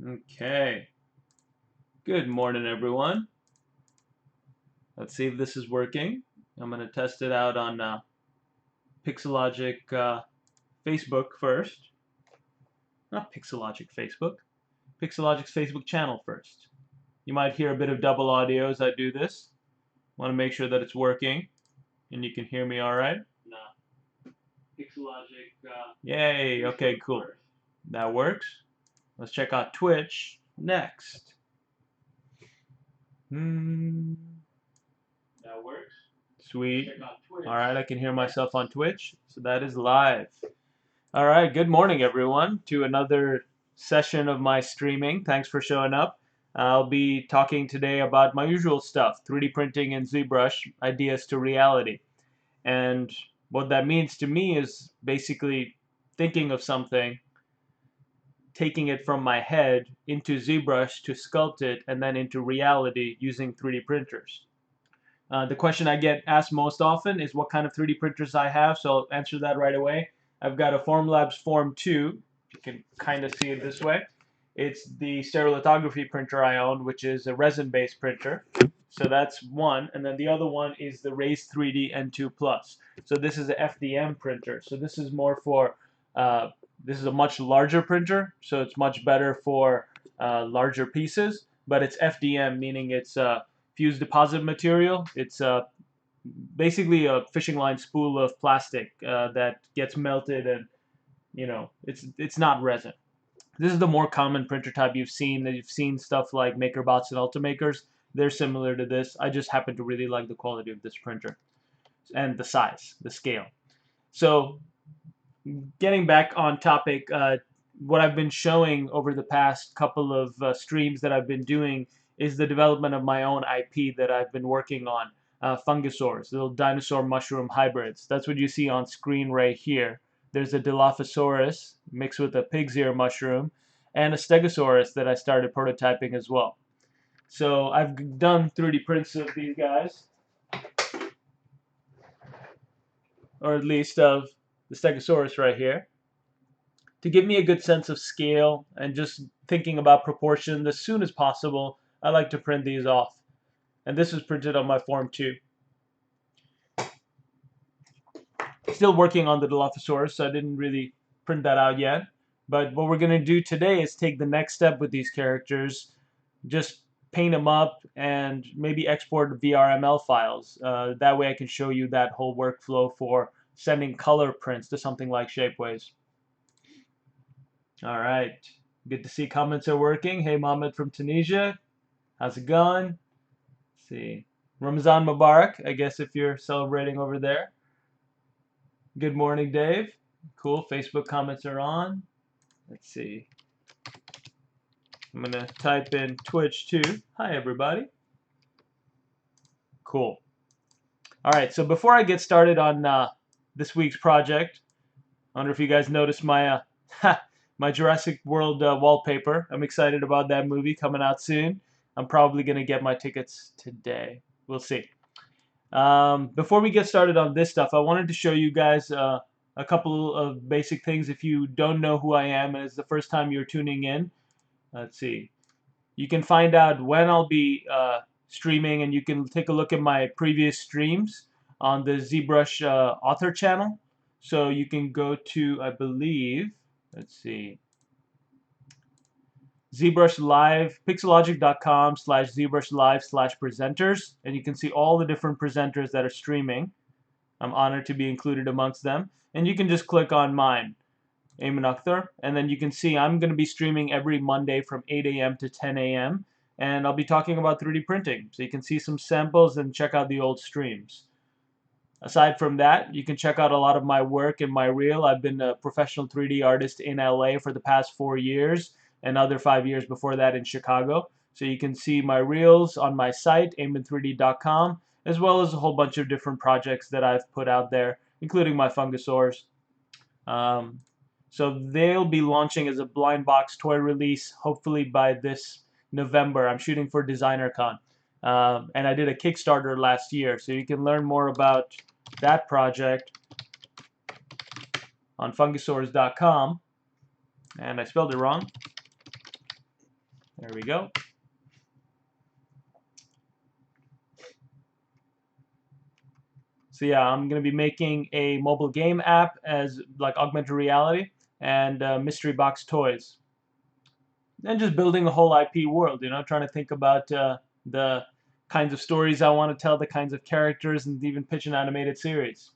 Okay. Good morning, everyone. Let's see if this is working. I'm going to test it out on Pixelogic Facebook first. Not Pixelogic Facebook. Pixelogic's Facebook channel first. You might hear a bit of double audio as I do this. Want to make sure that it's working and you can hear me all right. No. Pixelogic. Yay. Okay, cool. First. That works. Let's check out Twitch next. That works. Sweet. All right, I can hear myself on Twitch, so that is live. All right, good morning, everyone, to another session of my streaming. Thanks for showing up. I'll be talking today about my usual stuff, 3D printing and ZBrush, ideas to reality. And what that means to me is basically thinking of something, taking it from my head into ZBrush to sculpt it, and then into reality using 3D printers. The question I get asked most often is what kind of 3D printers I have, so I'll answer that right away. I've got a Formlabs Form 2. You can kind of see it this way. It's the stereolithography printer I own, which is a resin-based printer. So that's one. And then the other one is the Raise 3D N2 Plus. So this is an FDM printer. So this is more for, this is a much larger printer. So it's much better for larger pieces. But it's FDM, meaning it's fused deposit material. It's basically a fishing line spool of plastic that gets melted, and it's not resin. This is the more common printer type you've seen. You've seen stuff like MakerBots and Ultimakers. They're similar to this. I just happen to really like the quality of this printer and the size, the scale. So getting back on topic, what I've been showing over the past couple of streams that I've been doing is the development of my own IP that I've been working on. Fungisaurs, little dinosaur mushroom hybrids. That's what you see on screen right here. There's a Dilophosaurus mixed with a pig's ear mushroom and a Stegosaurus that I started prototyping as well. So I've done 3D prints of these guys, or at least of the Stegosaurus right here, to give me a good sense of scale and just thinking about proportion as soon as possible. I like to print these off. And this is printed on my Form 2. Still working on the Dilophosaurus, so I didn't really print that out yet. But what we're going to do today is take the next step with these characters, just paint them up and maybe export Vrml files. That way I can show you that whole workflow for sending color prints to something like Shapeways. All right, good to see comments are working. Hey, Mohammed from Tunisia, how's it going? Let's see, Ramazan Mubarak, I guess if you're celebrating over there. Good morning, Dave. Cool, Facebook comments are on. Let's see. I'm going to type in Twitch too. Hi, everybody. Cool. All right, so before I get started on this week's project, I wonder if you guys noticed my my Jurassic World wallpaper. I'm excited about that movie coming out soon. I'm probably going to get my tickets today. We'll see. Before we get started on this stuff, I wanted to show you guys a couple of basic things. If you don't know who I am and it's the first time you're tuning in, let's see. You can find out when I'll be streaming, and you can take a look at my previous streams on the ZBrush author channel. So you can go to, I believe, let's see, ZBrush Live, pixelogic.com/ZBrushLive/presenters, and you can see all the different presenters that are streaming. I'm honored to be included amongst them. And you can just click on mine, Aiman Akhtar, and then you can see I'm going to be streaming every Monday from 8 a.m. to 10 a.m. and I'll be talking about 3D printing. So you can see some samples and check out the old streams. Aside from that, you can check out a lot of my work in my reel. I've been a professional 3D artist in LA for the past 4 years, and other 5 years before that in Chicago. So you can see my reels on my site, aiman3d.com, as well as a whole bunch of different projects that I've put out there, including my Fungisaurs. So they'll be launching as a blind box toy release, hopefully by this November. I'm shooting for DesignerCon. And I did a Kickstarter last year, so you can learn more about that project on Fungisaurs.com. And I spelled it wrong. There we go. So yeah, I'm going to be making a mobile game app as like augmented reality and mystery box toys. And just building a whole IP world, you know, trying to think about the kinds of stories I want to tell, the kinds of characters, and even pitch an animated series.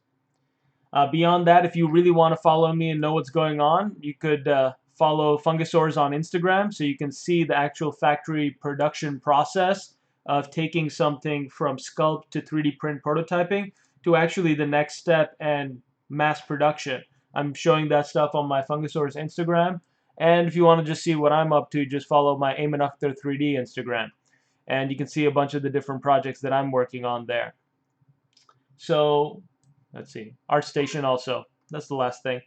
Beyond that, if you really want to follow me and know what's going on, you could follow Fungisaurs on Instagram so you can see the actual factory production process of taking something from sculpt to 3D print prototyping to actually the next step and mass production. I'm showing that stuff on my Fungisaurs Instagram. And if you want to just see what I'm up to, just follow my Aiman Akhtar 3D Instagram. And you can see a bunch of the different projects that I'm working on there. So let's see, ArtStation also. That's the last thing.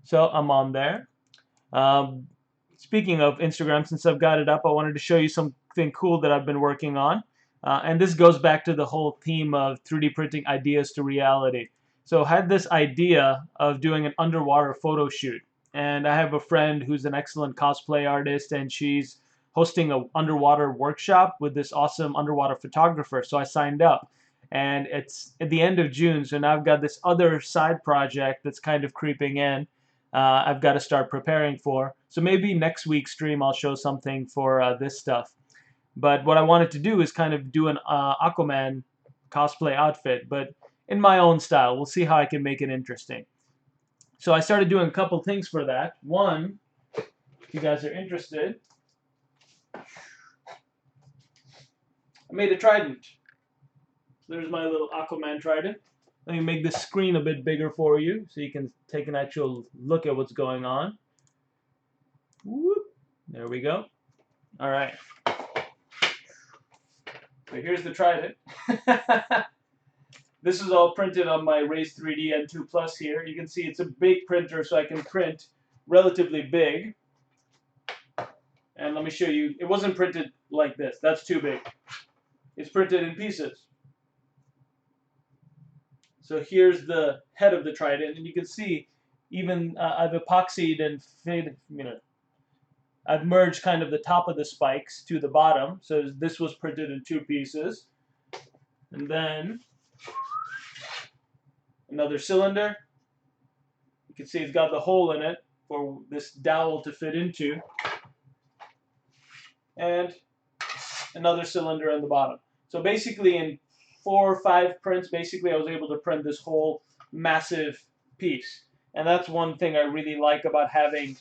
So I'm on there. Speaking of Instagram, since I've got it up, I wanted to show you something cool that I've been working on. And this goes back to the whole theme of 3D printing ideas to reality. So I had this idea of doing an underwater photo shoot. And I have a friend who's an excellent cosplay artist, and she's hosting an underwater workshop with this awesome underwater photographer. So I signed up. And it's at the end of June, so now I've got this other side project that's kind of creeping in. I've got to start preparing for. So maybe next week's stream I'll show something for this stuff. But what I wanted to do is kind of do an Aquaman cosplay outfit, but in my own style. We'll see how I can make it interesting. So I started doing a couple things for that. One, if you guys are interested, I made a trident. There's my little Aquaman trident. Let me make the screen a bit bigger for you so you can take an actual look at what's going on. Whoop. There we go. All right. So here's the trident. This is all printed on my Raise 3D N2 Plus here. You can see it's a big printer, so I can print relatively big. And let me show you. It wasn't printed like this. That's too big. It's printed in pieces. So here's the head of the trident, and you can see even I've epoxied and I've merged kind of the top of the spikes to the bottom. So this was printed in 2 pieces. And then another cylinder. You can see it's got the hole in it for this dowel to fit into. And another cylinder on the bottom. So basically in 4 or 5 prints, basically I was able to print this whole massive piece. And that's one thing I really like about having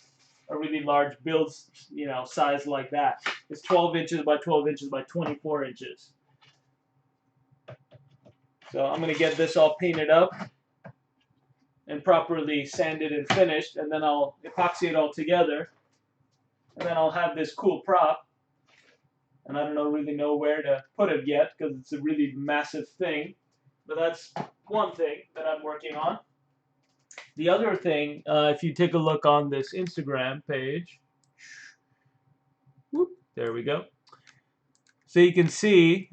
a really large build, size like that. It's 12 inches by 12 inches by 24 inches. So I'm going to get this all painted up and properly sanded and finished, and then I'll epoxy it all together. And then I'll have this cool prop. And I don't really know where to put it yet because it's a really massive thing. But that's one thing that I'm working on. The other thing, if you take a look on this Instagram page, whoop, there we go. So you can see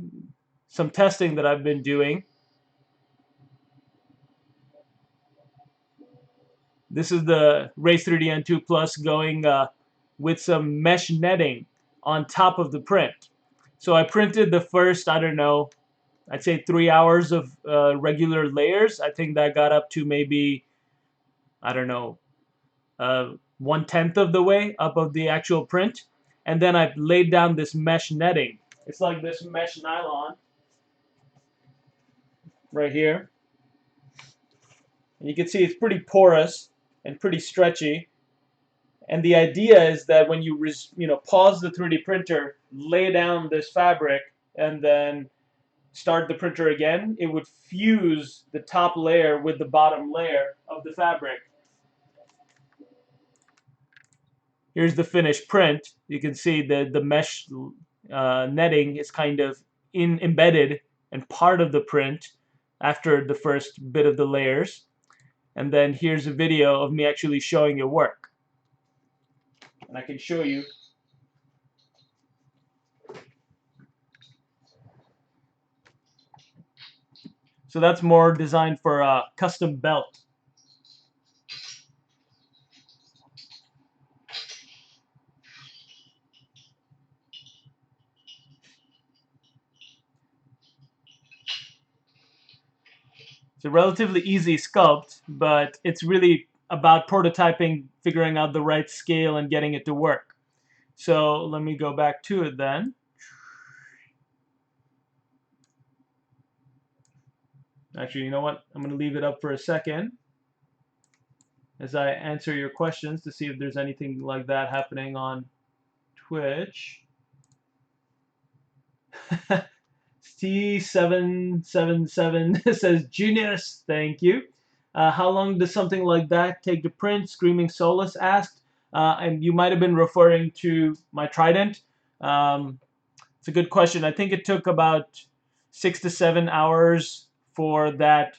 some testing that I've been doing. This is the Raise 3D N2 Plus going with some mesh netting on top of the print. So I printed the first, I don't know, I'd say 3 hours of regular layers. I think that got up to maybe, I don't know, 1/10 of the way up of the actual print. And then I laid down this mesh netting. It's like this mesh nylon right here. And you can see it's pretty porous and pretty stretchy. And the idea is that when you pause the 3D printer, lay down this fabric, and then start the printer again, it would fuse the top layer with the bottom layer of the fabric. Here's the finished print. You can see the mesh netting is kind of embedded and part of the print after the first bit of the layers. And then here's a video of me actually showing it work. And I can show you. So that's more designed for a custom belt. a relatively easy sculpt, but it's really about prototyping, figuring out the right scale, and getting it to work. So let me go back to it then. Actually, you know what? I'm going to leave it up for a second as I answer your questions to see if there's anything like that happening on Twitch. T777 says, genius, thank you. How long does something like that take to print? Screaming Solus asked. And you might have been referring to my Trident. It's a good question. I think it took about 6 to 7 hours for that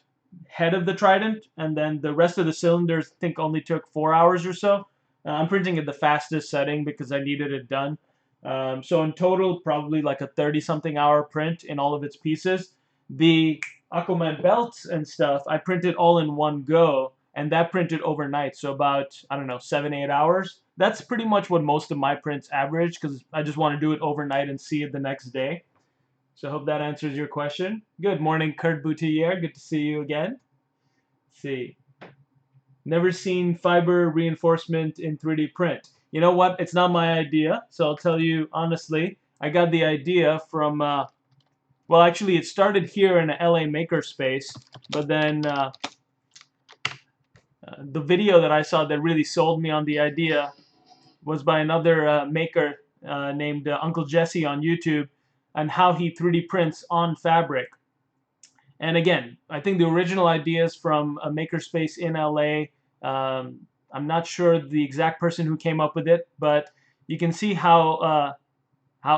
head of the Trident, and then the rest of the cylinders I think only took 4 hours or so. I'm printing at the fastest setting because I needed it done. So in total, probably like a 30-something hour print in all of its pieces. The Aquaman belts and stuff, I printed all in one go, and that printed overnight, so about, I don't know, 7-8 hours. That's pretty much what most of my prints average, because I just want to do it overnight and see it the next day. So I hope that answers your question. Good morning, Kurt Boutier. Good to see you again. Let's see. Never seen fiber reinforcement in 3D print. You know what? It's not my idea, so I'll tell you honestly. I got the idea from, well, actually, it started here in the LA makerspace, but then the video that I saw that really sold me on the idea was by another maker named Uncle Jesse on YouTube, and how he 3D prints on fabric. And again, I think the original idea is from a makerspace in LA. I'm not sure the exact person who came up with it, but you can see how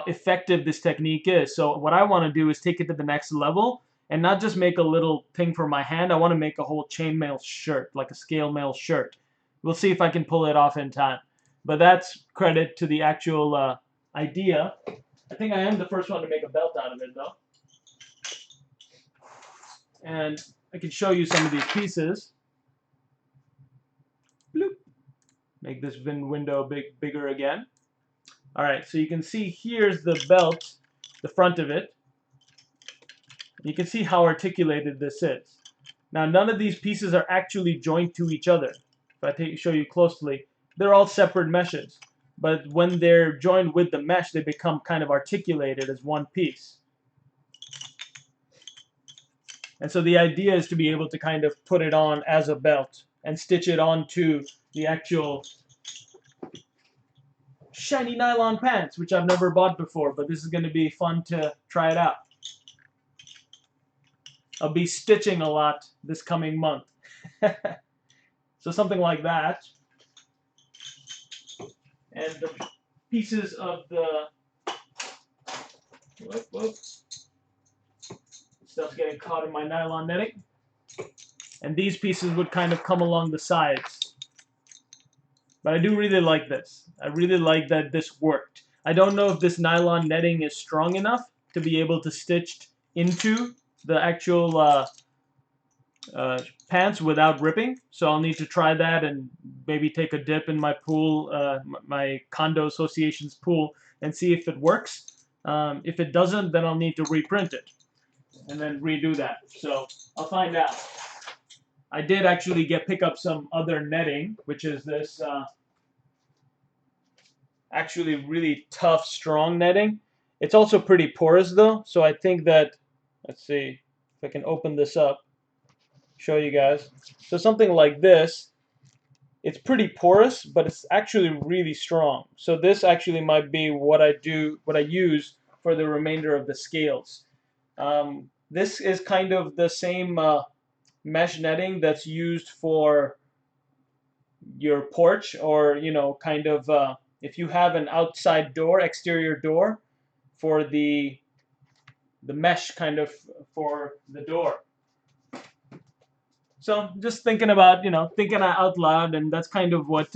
effective this technique is. So what I want to do is take it to the next level and not just make a little thing for my hand. I want to make a whole chainmail shirt, like a scale mail shirt. We'll see if I can pull it off in time. But that's credit to the actual idea. I think I am the first one to make a belt out of it, though. And I can show you some of these pieces. Bloop. Make this window bigger again. All right, so you can see here's the belt, the front of it. You can see how articulated this is. Now, none of these pieces are actually joined to each other. If I show you closely, they're all separate meshes. But when they're joined with the mesh, they become kind of articulated as one piece. And so the idea is to be able to kind of put it on as a belt and stitch it onto the actual shiny nylon pants, which I've never bought before, but this is going to be fun to try it out. I'll be stitching a lot this coming month. So something like that. And the pieces of the... Whoop. Stuff's getting caught in my nylon netting. And these pieces would kind of come along the sides. But I do really like this. I really like that this worked. I don't know if this nylon netting is strong enough to be able to stitch into the actual pants without ripping. So I'll need to try that and maybe take a dip in my pool, my condo association's pool, and see if it works. If it doesn't, then I'll need to reprint it and then redo that. So I'll find out. I did actually pick up some other netting, which is this actually really tough, strong netting. It's also pretty porous though, so I think that, let's see if I can open this up, show you guys. So something like this, it's pretty porous, but it's actually really strong. So this actually might be what I use for the remainder of the scales. This is kind of the same mesh netting that's used for your porch, or kind of if you have an outside door, exterior door, for the mesh kind of for the door. So just thinking about, thinking out loud, and that's kind of what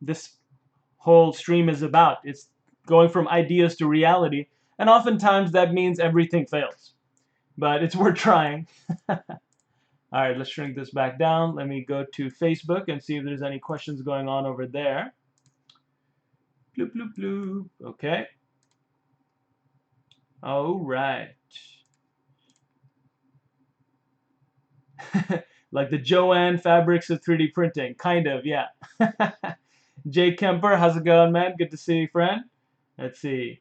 this whole stream is about. It's going from ideas to reality, and oftentimes that means everything fails, but it's worth trying. All right, let's shrink this back down. Let me go to Facebook and see if there's any questions going on over there. Bloop, bloop, bloop. Okay. All right. Like the Joanne fabrics of 3D printing, kind of, yeah. Jay Kemper, how's it going, man? Good to see you, friend. Let's see.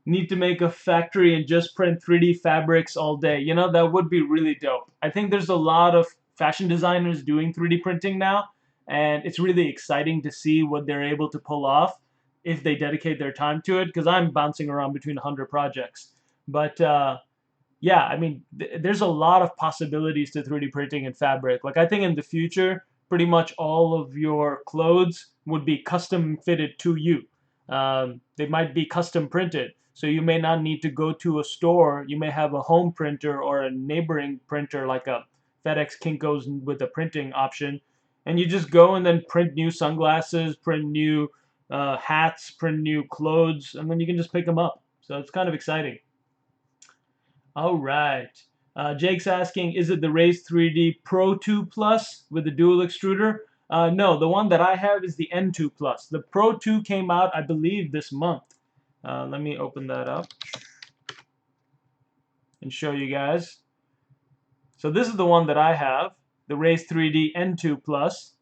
Need to make a factory and just print 3D fabrics all day. You know, that would be really dope. I think there's a lot of fashion designers doing 3D printing now, and it's really exciting to see what they're able to pull off if they dedicate their time to it, because I'm bouncing around between 100 projects. But yeah, I mean, there's a lot of possibilities to 3D printing in fabric. Like, I think in the future, pretty much all of your clothes would be custom fitted to you. They might be custom printed. So you may not need to go to a store. You may have a home printer or a neighboring printer like a FedEx Kinko's with a printing option. And you just go and then print new sunglasses, print new hats, print new clothes, and then you can just pick them up. So it's kind of exciting. All right. Jake's asking, is it the Raise 3D Pro 2 Plus with the dual extruder? No, the one that I have is the N2 Plus. The Pro 2 came out, I believe, this month. Let me open that up and show you guys. So this is the one that I have, the Raise 3D N2 Plus.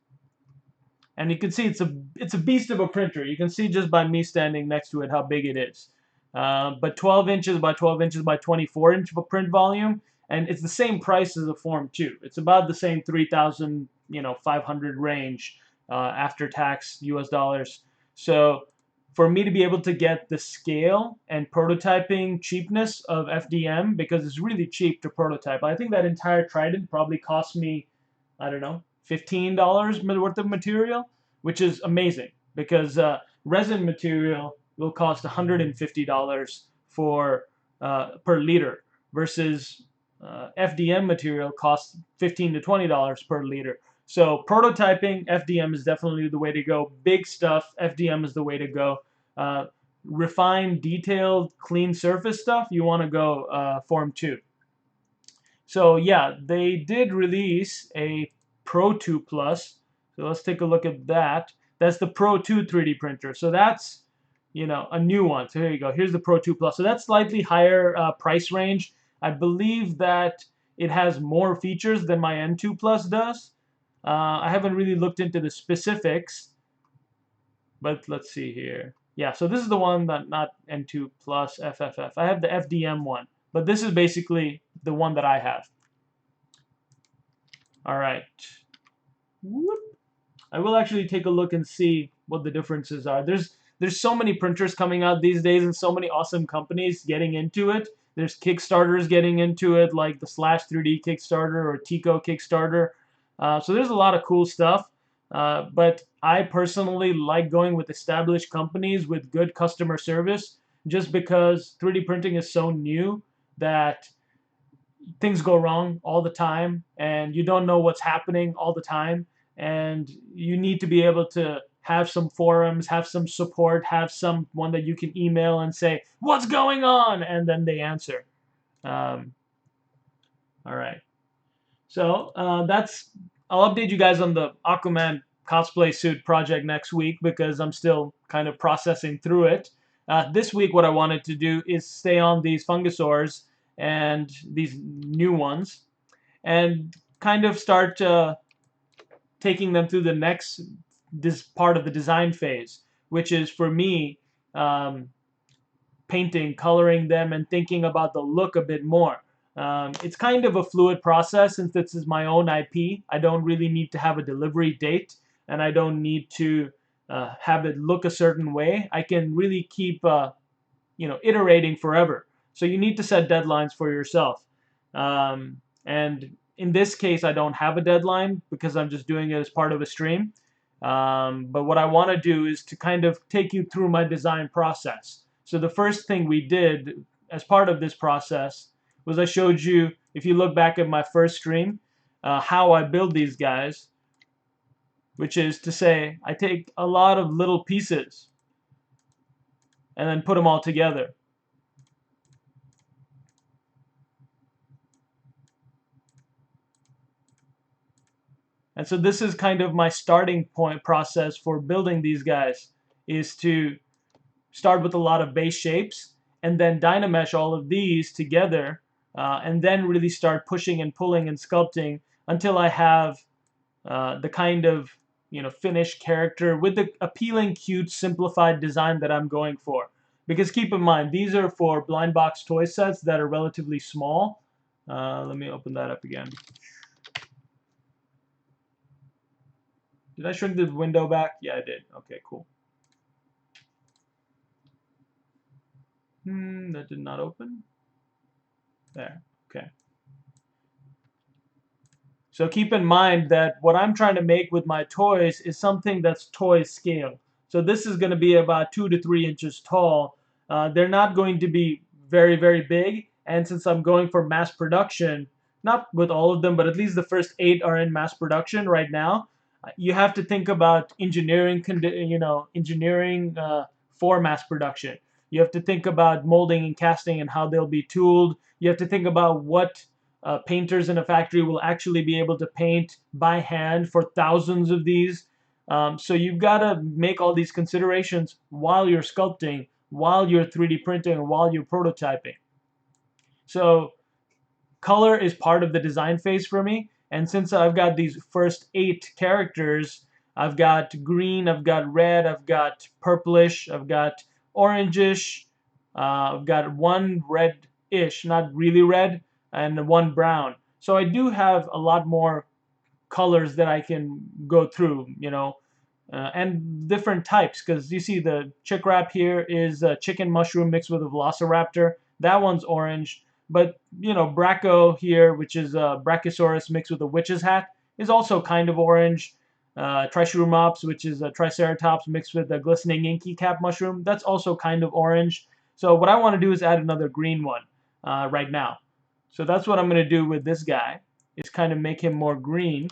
And you can see it's a beast of a printer. You can see just by me standing next to it how big it is. But 12 inches by 12 inches by 24 inch print volume, and it's the same price as the Form 2. It's about the same 3,500 range after tax US dollars. So for me to be able to get the scale and prototyping cheapness of FDM, because it's really cheap to prototype. I think that entire Trident probably cost me, I don't know, $15 worth of material, which is amazing because resin material will cost $150 for per liter versus FDM material costs $15 to $20 per liter. So prototyping, FDM is definitely the way to go. Big stuff, FDM is the way to go. Refined, detailed, clean surface stuff, you want to go Form 2. So yeah, they did release a Pro 2 Plus. So let's take a look at that. That's the Pro 2 3D printer. So that's, a new one. So here you go. Here's the Pro 2 Plus. So that's slightly higher price range. I believe that it has more features than my N2 Plus does. I haven't really looked into the specifics, but let's see here. Yeah, so this is the one that not N2 Plus FFF. I have the FDM one, but this is basically the one that I have. All right. Whoop. I will actually take a look and see what the differences are. There's so many printers coming out these days and so many awesome companies getting into it. There's Kickstarters getting into it, like the Slash3D Kickstarter or Tico Kickstarter. So there's a lot of cool stuff. But I personally like going with established companies with good customer service, just because 3D printing is so new that things go wrong all the time and you don't know what's happening all the time, and you need to be able to have some forums, have some support, have someone that you can email and say, what's going on? And then they answer. All right. So I'll update you guys on the Aquaman cosplay suit project next week because I'm still kind of processing through it. This week what I wanted to do is stay on these Fungisaurs and these new ones and kind of start taking them through this part of the design phase, which is for me painting, coloring them, and thinking about the look a bit more. It's kind of a fluid process since this is my own IP. I don't really need to have a delivery date, and I don't need to have it look a certain way. I can really keep iterating forever. So you need to set deadlines for yourself. And in this case, I don't have a deadline because I'm just doing it as part of a stream. But what I want to do is to kind of take you through my design process. So the first thing we did as part of this process was I showed you, if you look back at my first stream, how I build these guys, which is to say I take a lot of little pieces and then put them all together. And so this is kind of my starting point process for building these guys, is to start with a lot of base shapes and then dynamesh all of these together and then really start pushing and pulling and sculpting until I have the kind of finished character with the appealing, cute, simplified design that I'm going for. Because keep in mind, these are for blind box toy sets that are relatively small. Let me open that up again. Did I shrink the window back? Yeah, I did. Okay, cool. That did not open. There. Okay. So keep in mind that what I'm trying to make with my toys is something that's toy scale. So this is going to be about 2 to 3 inches tall. They're not going to be very, very big. And since I'm going for mass production, not with all of them, but at least the first 8 are in mass production right now, you have to think about engineering, engineering for mass production. You have to think about molding and casting and how they'll be tooled. You have to think about what painters in a factory will actually be able to paint by hand for thousands of these. So you've got to make all these considerations while you're sculpting, while you're 3D printing, or while you're prototyping. So color is part of the design phase for me. And since I've got these first 8 characters, I've got green, I've got red, I've got purplish, I've got orangish, I've got one red-ish, not really red, and one brown. So I do have a lot more colors that I can go through, and different types, because you see the chick wrap here is a chicken mushroom mixed with a velociraptor. That one's orange. But, Braco here, which is a Brachiosaurus mixed with a witch's hat, is also kind of orange. Triceratops, which is a Triceratops mixed with a glistening inky cap mushroom, that's also kind of orange. So what I want to do is add another green one right now. So that's what I'm going to do with this guy, is kind of make him more green.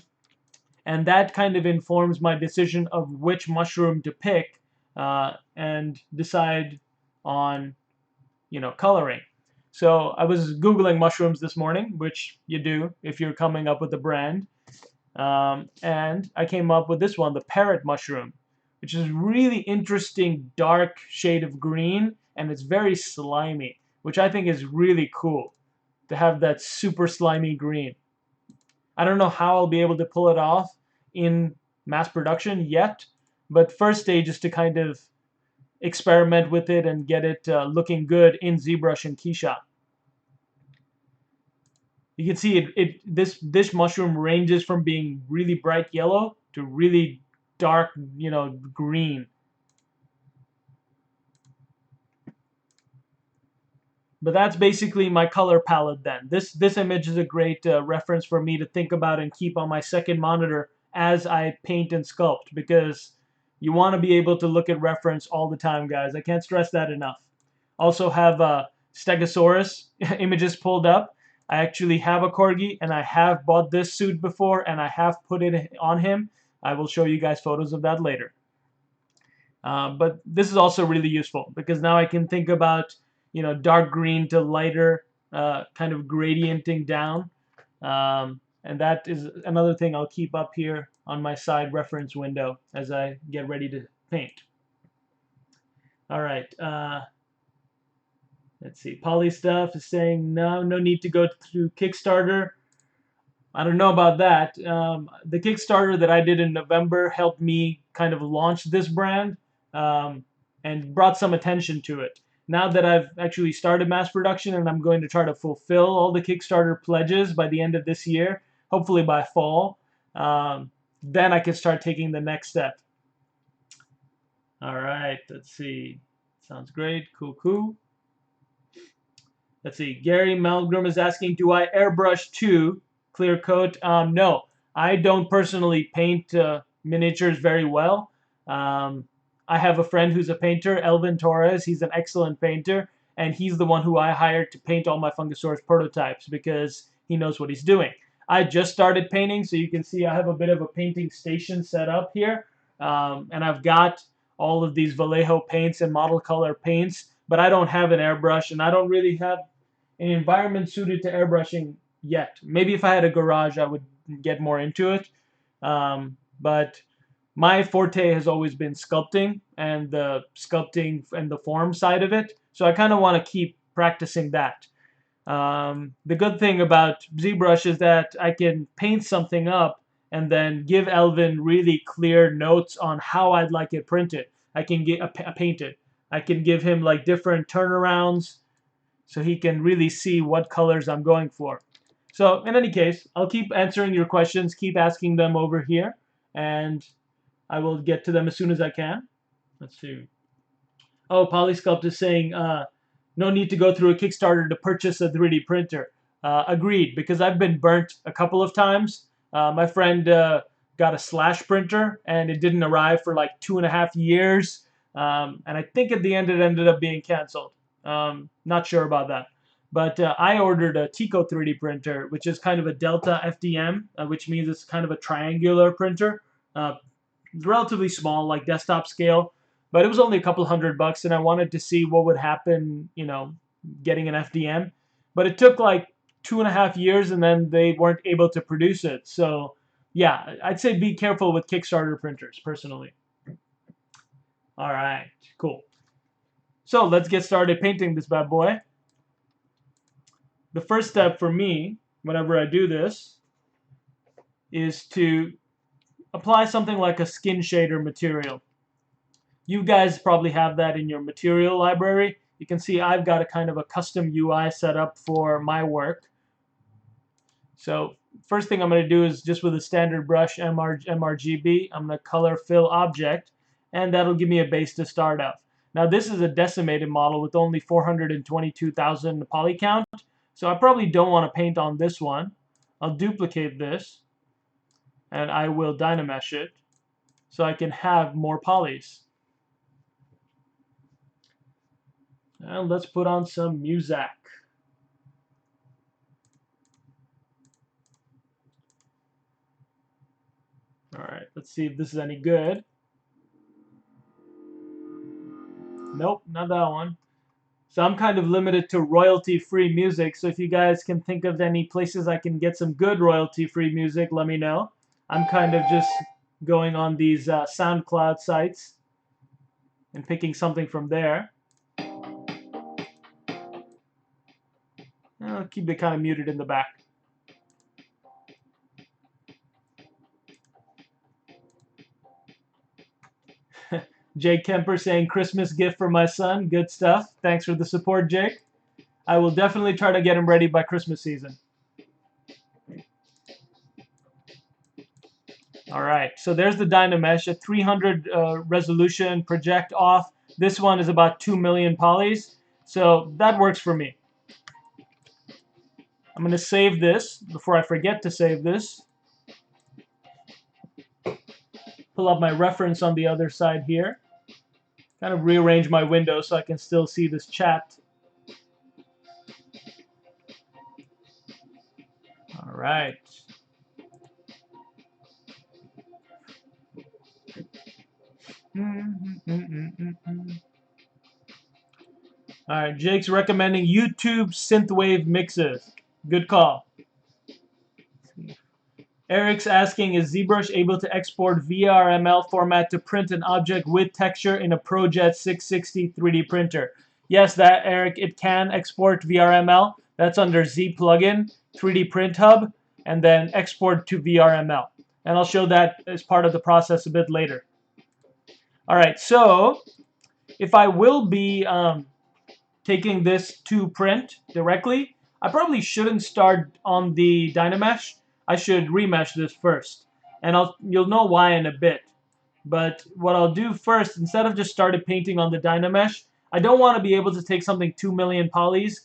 And that kind of informs my decision of which mushroom to pick and decide on, coloring. So I was Googling mushrooms this morning, which you do if you're coming up with a brand. And I came up with this one, the parrot mushroom, which is really interesting dark shade of green, and it's very slimy, which I think is really cool to have that super slimy green. I don't know how I'll be able to pull it off in mass production yet, but first stage is to kind of experiment with it and get it looking good in ZBrush and KeyShot. You can see this mushroom ranges from being really bright yellow to really dark, green. But that's basically my color palette then. This image is a great reference for me to think about and keep on my second monitor as I paint and sculpt, because you want to be able to look at reference all the time, guys. I can't stress that enough. Also have Stegosaurus images pulled up. I actually have a corgi, and I have bought this suit before, and I have put it on him. I will show you guys photos of that later. But this is also really useful, because now I can think about, dark green to lighter, kind of gradienting down. And that is another thing I'll keep up here on my side reference window as I get ready to paint. All right. Let's see. Poly Stuff is saying no need to go through Kickstarter. I don't know about that. The Kickstarter that I did in November helped me kind of launch this brand and brought some attention to it. Now that I've actually started mass production and I'm going to try to fulfill all the Kickstarter pledges by the end of this year, hopefully by fall, then I can start taking the next step. All right, let's see. Sounds great. Cool. Let's see. Gary Melgrim is asking, do I airbrush to Clearcoat? No, I don't personally paint miniatures very well. I have a friend who's a painter, Elvin Torres. He's an excellent painter, and he's the one who I hired to paint all my Fungisaurus prototypes because he knows what he's doing. I just started painting, so you can see I have a bit of a painting station set up here, and I've got all of these Vallejo paints and model color paints, but I don't have an airbrush, and I don't really have an environment suited to airbrushing yet. Maybe if I had a garage, I would get more into it, but my forte has always been sculpting and the form side of it, so I kind of want to keep practicing that. The good thing about ZBrush is that I can paint something up and then give Elvin really clear notes on how I'd like it printed. I can get painted. I can give him like different turnarounds so he can really see what colors I'm going for. So in any case, I'll keep answering your questions, keep asking them over here, and I will get to them as soon as I can. Let's see. Oh, Polysculpt is saying no need to go through a Kickstarter to purchase a 3D printer. Agreed, because I've been burnt a couple of times. My friend got a slash printer, and it didn't arrive for like 2.5 years. And I think at the end it ended up being canceled. Not sure about that. But I ordered a Tico 3D printer, which is kind of a Delta FDM, which means it's kind of a triangular printer. It's relatively small, like desktop scale, but it was only a couple $100, and I wanted to see what would happen, you know, getting an FDM. But it took like 2.5 years, and then they weren't able to produce it. So yeah, I'd say be careful with Kickstarter printers, personally. All right, cool. So let's get started painting this bad boy. The first step for me, whenever I do this, is to apply something like a skin shader material. You guys probably have that in your material library. You can see I've got a kind of a custom UI set up for my work. So first thing I'm going to do is just with a standard brush MRGB, I'm going to color fill object, and that'll give me a base to start out. Now this is a decimated model with only 422,000 poly count, so I probably don't want to paint on this one. I'll duplicate this, and I will Dynamesh it so I can have more polys. And let's put on some music. All right, let's see if this is any good. Nope, not that one. So I'm kind of limited to royalty-free music, so if you guys can think of any places I can get some good royalty-free music, let me know. I'm kind of just going on these SoundCloud sites and picking something from there. I'll keep it kind of muted in the back. Jake Kemper saying Christmas gift for my son. Good stuff. Thanks for the support, Jake. I will definitely try to get him ready by Christmas season. All right, so there's the Dynamesh, a 300 resolution project off. This one is about 2 million polys, so that works for me. I'm going to save this before I forget to save this. Pull up my reference on the other side here. Kind of rearrange my window so I can still see this chat. All right. All right, Jake's recommending YouTube synthwave mixes. Good call. Eric's asking, is ZBrush able to export VRML format to print an object with texture in a ProJet 660 3D printer? Yes, that Eric, it can export VRML. That's under Z plugin, 3D Print Hub, and then export to VRML. And I'll show that as part of the process a bit later. All right, so if I will be taking this to print directly, I probably shouldn't start on the Dynamesh. I should remesh this first, and you'll know why in a bit. But what I'll do first, instead of just started painting on the Dynamesh, I don't want to be able to take something 2 million polys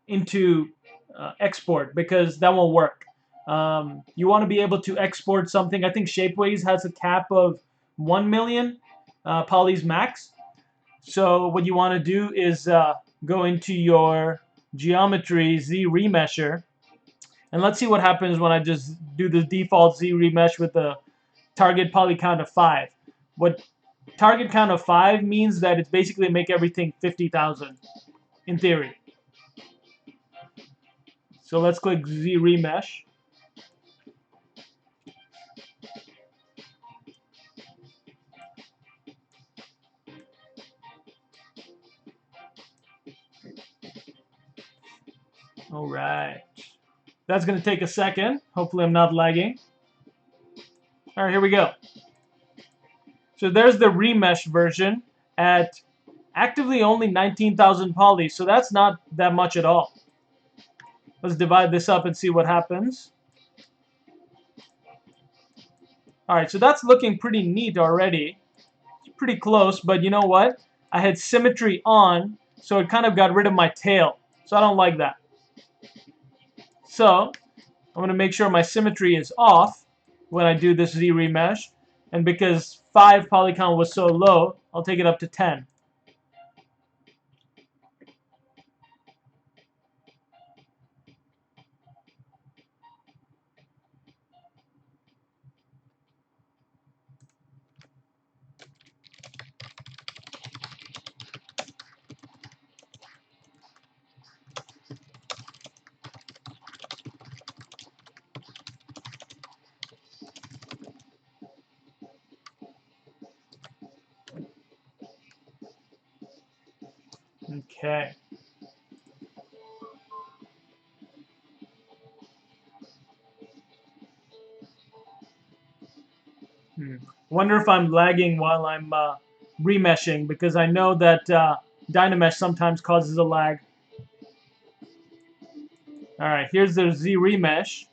into export, because that won't work. You want to be able to export something. I think Shapeways has a cap of 1 million polys max. So what you want to do is go into your geometry Z remesher, and let's see what happens when I just do the default Z remesh with the target poly count of 5. What target count of 5 means that it's basically make everything 50,000 in theory. So let's click Z remesh. All right. That's going to take a second. Hopefully I'm not lagging. All right, here we go. So there's the remesh version at actively only 19,000 polys, so that's not that much at all. Let's divide this up and see what happens. All right, so that's looking pretty neat already. It's pretty close, but you know what? I had symmetry on, so it kind of got rid of my tail. So I don't like that. So I'm going to make sure my symmetry is off when I do this Z remesh. And because 5 poly count was so low, I'll take it up to 10. Okay. Wonder if I'm lagging while I'm remeshing, because I know that Dynamesh sometimes causes a lag. Alright, here's the Z remesh.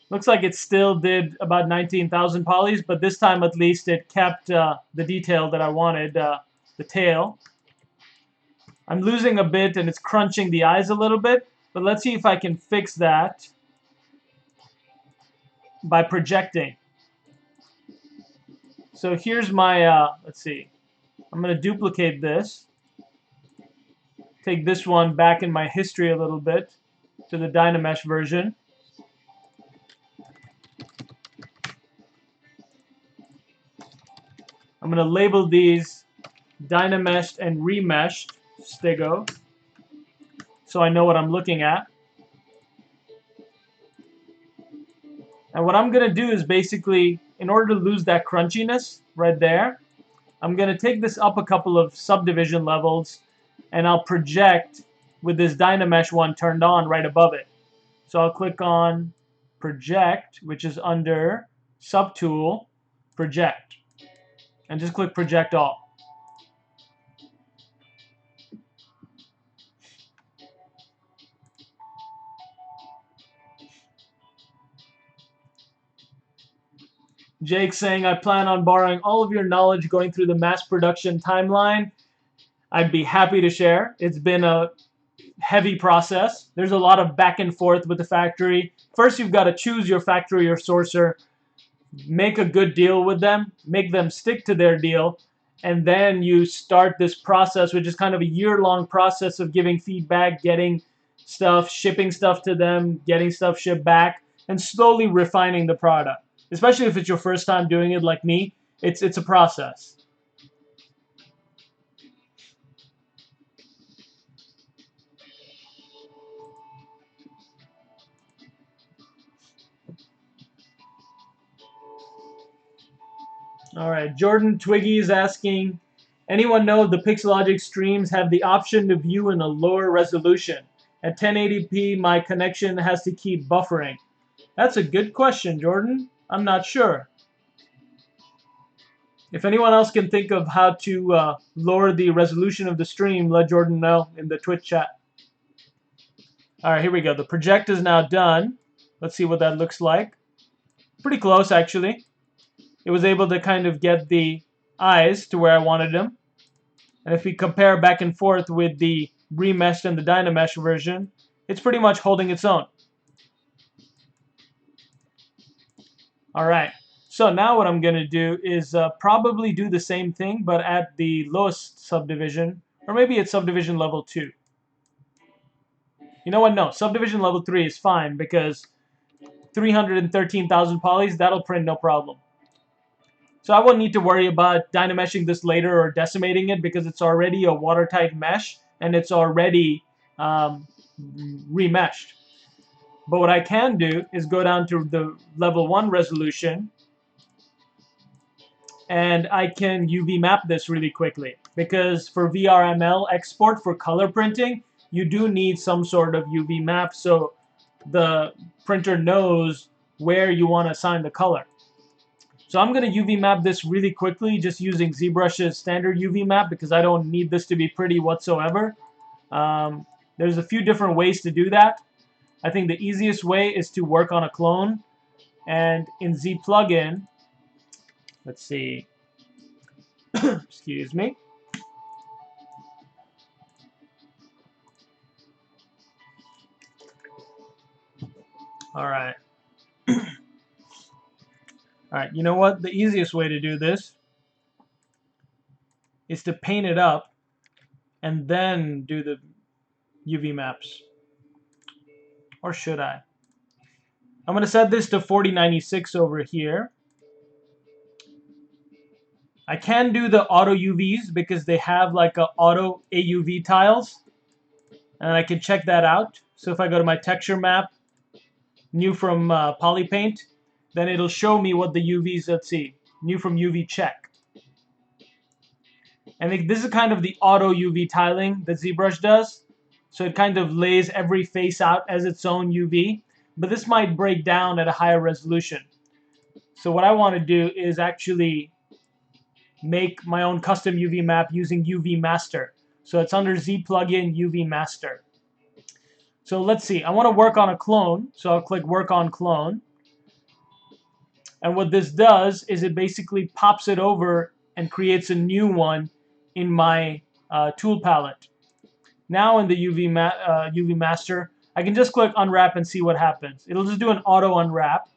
Looks like it still did about 19,000 polys, but this time at least it kept the detail that I wanted, the tail. I'm losing a bit and it's crunching the eyes a little bit, but let's see if I can fix that by projecting. So here's my, let's see, I'm going to duplicate this. Take this one back in my history a little bit to the Dynamesh version. I'm going to label these Dynameshed and Remeshed Stego so I know what I'm looking at. And what I'm going to do is basically, in order to lose that crunchiness right there, I'm going to take this up a couple of subdivision levels and I'll project with this Dynamesh one turned on right above it. So I'll click on Project, which is under Subtool, Project, and just click Project All. Jake saying, I plan on borrowing all of your knowledge going through the mass production timeline. I'd be happy to share. It's been a heavy process. There's a lot of back and forth with the factory. First, you've got to choose your factory or sourcer, make a good deal with them, make them stick to their deal, and then you start this process, which is kind of a year-long process of giving feedback, getting stuff, shipping stuff to them, getting stuff shipped back, and slowly refining the product. Especially if it's your first time doing it like me, it's a process. All right, Jordan Twiggy is asking, anyone know if the Pixelogic streams have the option to view in a lower resolution? At 1080p, my connection has to keep buffering. That's a good question, Jordan. I'm not sure. If anyone else can think of how to lower the resolution of the stream, let Jordan know in the Twitch chat. All right, here we go. The project is now done. Let's see what that looks like. Pretty close, actually. It was able to kind of get the eyes to where I wanted them. And if we compare back and forth with the remeshed and the Dynamesh version, it's pretty much holding its own. All right. So now what I'm going to do is probably do the same thing, but at the lowest subdivision, or maybe at subdivision level 2. You know what? No, subdivision level 3 is fine because 313,000 polys, that'll print no problem. So I won't need to worry about dynameshing this later or decimating it because it's already a watertight mesh and it's already remeshed. But what I can do is go down to the level 1 resolution and I can UV map this really quickly because for Vrml export for color printing, you do need some sort of UV map so the printer knows where you want to assign the color. So I'm going to UV map this really quickly just using ZBrush's standard UV map because I don't need this to be pretty whatsoever. There's a few different ways to do that. I think the easiest way is to work on a clone. And in Z plugin, let's see, excuse me. All right. All right, you know what? The easiest way to do this is to paint it up and then do the UV maps. Or should I? I'm going to set this to 4096 over here. I can do the auto UVs because they have like a auto AUV tiles. And I can check that out. So if I go to my texture map, new from Polypaint, then it'll show me what the UVs, let's see, new from UV check. And this is kind of the auto UV tiling that ZBrush does. So it kind of lays every face out as its own UV. But this might break down at a higher resolution. So what I want to do is actually make my own custom UV map using UV Master. So it's under Z plugin UV Master. So let's see. I want to work on a clone. So I'll click Work on Clone. And what this does is it basically pops it over and creates a new one in my tool palette. Now in the UV Master, I can just click Unwrap and see what happens. It'll just do an auto unwrap.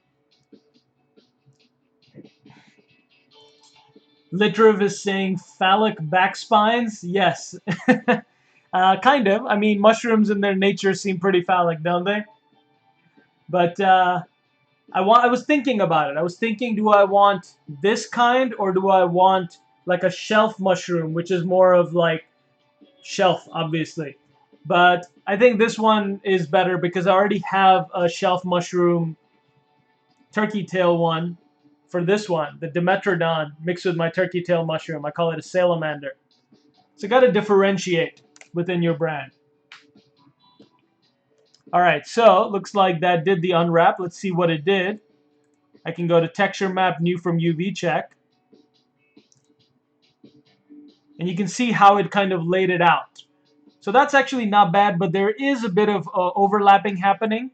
Litriv is saying phallic back spines. Yes. Kind of. I mean, mushrooms in their nature seem pretty phallic, don't they? But I was thinking about it. I was thinking, do I want this kind or do I want like a shelf mushroom, which is more of like shelf, obviously. But I think this one is better because I already have a shelf mushroom turkey tail one for this one, the Dimetrodon mixed with my turkey tail mushroom. I call it a salamander. So you got to differentiate within your brand. All right, so looks like that did the unwrap. Let's see what it did. I can go to texture map, new from UV check. And you can see how it kind of laid it out. So that's actually not bad, but there is a bit of overlapping happening.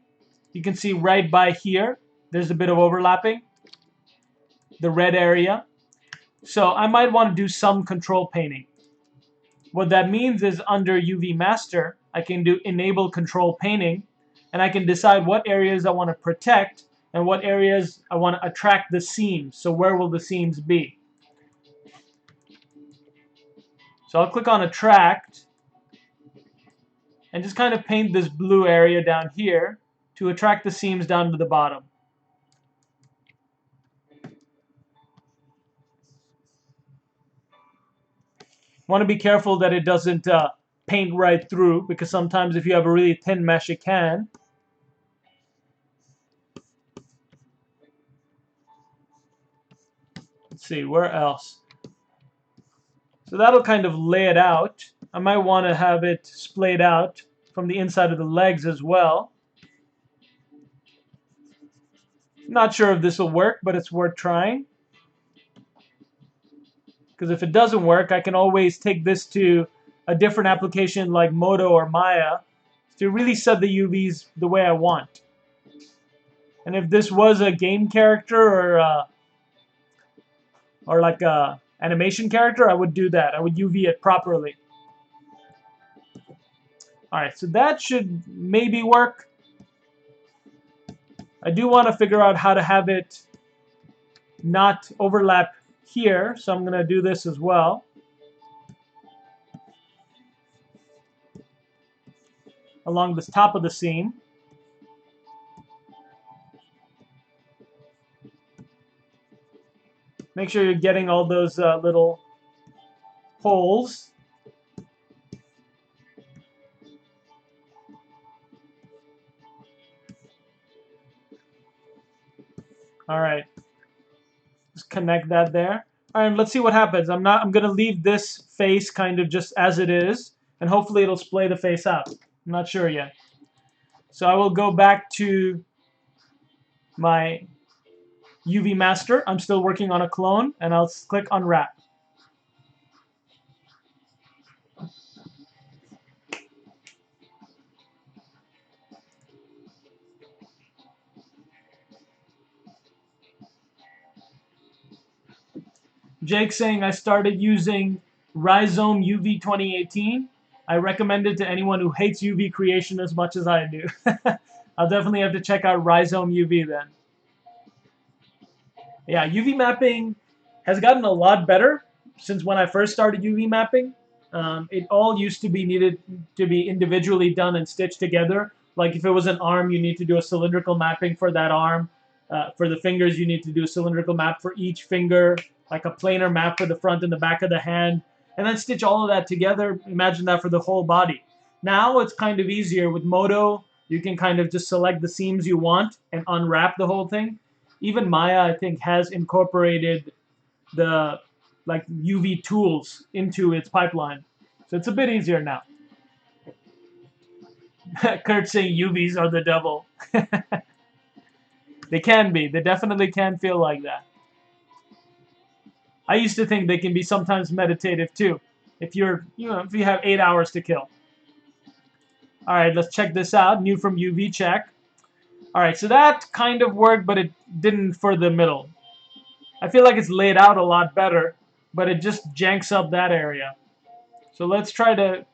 You can see right by here, there's a bit of overlapping, the red area. So I might want to do some control painting. What that means is under UV Master, I can do enable control painting, and I can decide what areas I want to protect and what areas I want to attract the seams. So where will the seams be? So I'll click on attract and just kind of paint this blue area down here to attract the seams down to the bottom. Want to be careful that it doesn't paint right through, because sometimes if you have a really thin mesh, it can. Let's see, where else? So that'll kind of lay it out. I might want to have it splayed out from the inside of the legs as well. Not sure if this will work, but it's worth trying. Because if it doesn't work, I can always take this to a different application like Modo or Maya to really set the UVs the way I want. And if this was a game character or like a animation character, I would do that. I would UV it properly. Alright, so that should maybe work. I do want to figure out how to have it not overlap here, so I'm going to do this as well. Along this top of the seam. Make sure you're getting all those little holes. All right, just connect that there. All right, let's see what happens. I'm going to leave this face kind of just as it is, and hopefully it'll splay the face out. I'm not sure yet. So I will go back to my UV master. I'm still working on a clone, and I'll click unwrap. Jake saying I started using Rhizome UV 2018. I recommend it to anyone who hates UV creation as much as I do. I'll definitely have to check out Rhizome UV then. Yeah, UV mapping has gotten a lot better since when I first started UV mapping. It all used to be needed to be individually done and stitched together. Like if it was an arm, you need to do a cylindrical mapping for that arm. For the fingers, you need to do a cylindrical map for each finger, like a planar map for the front and the back of the hand, and then stitch all of that together. Imagine that for the whole body. Now it's kind of easier with Modo. You can kind of just select the seams you want and unwrap the whole thing. Even Maya, I think, has incorporated the like UV tools into its pipeline. So it's a bit easier now. Kurt saying UVs are the devil. They can be. They definitely can feel like that. I used to think they can be sometimes meditative too. If you're, if you have 8 hours to kill. All right, let's check this out. New from UV check. All right, so that kind of worked, but it didn't for the middle. I feel like it's laid out a lot better, but it just janks up that area. So let's try to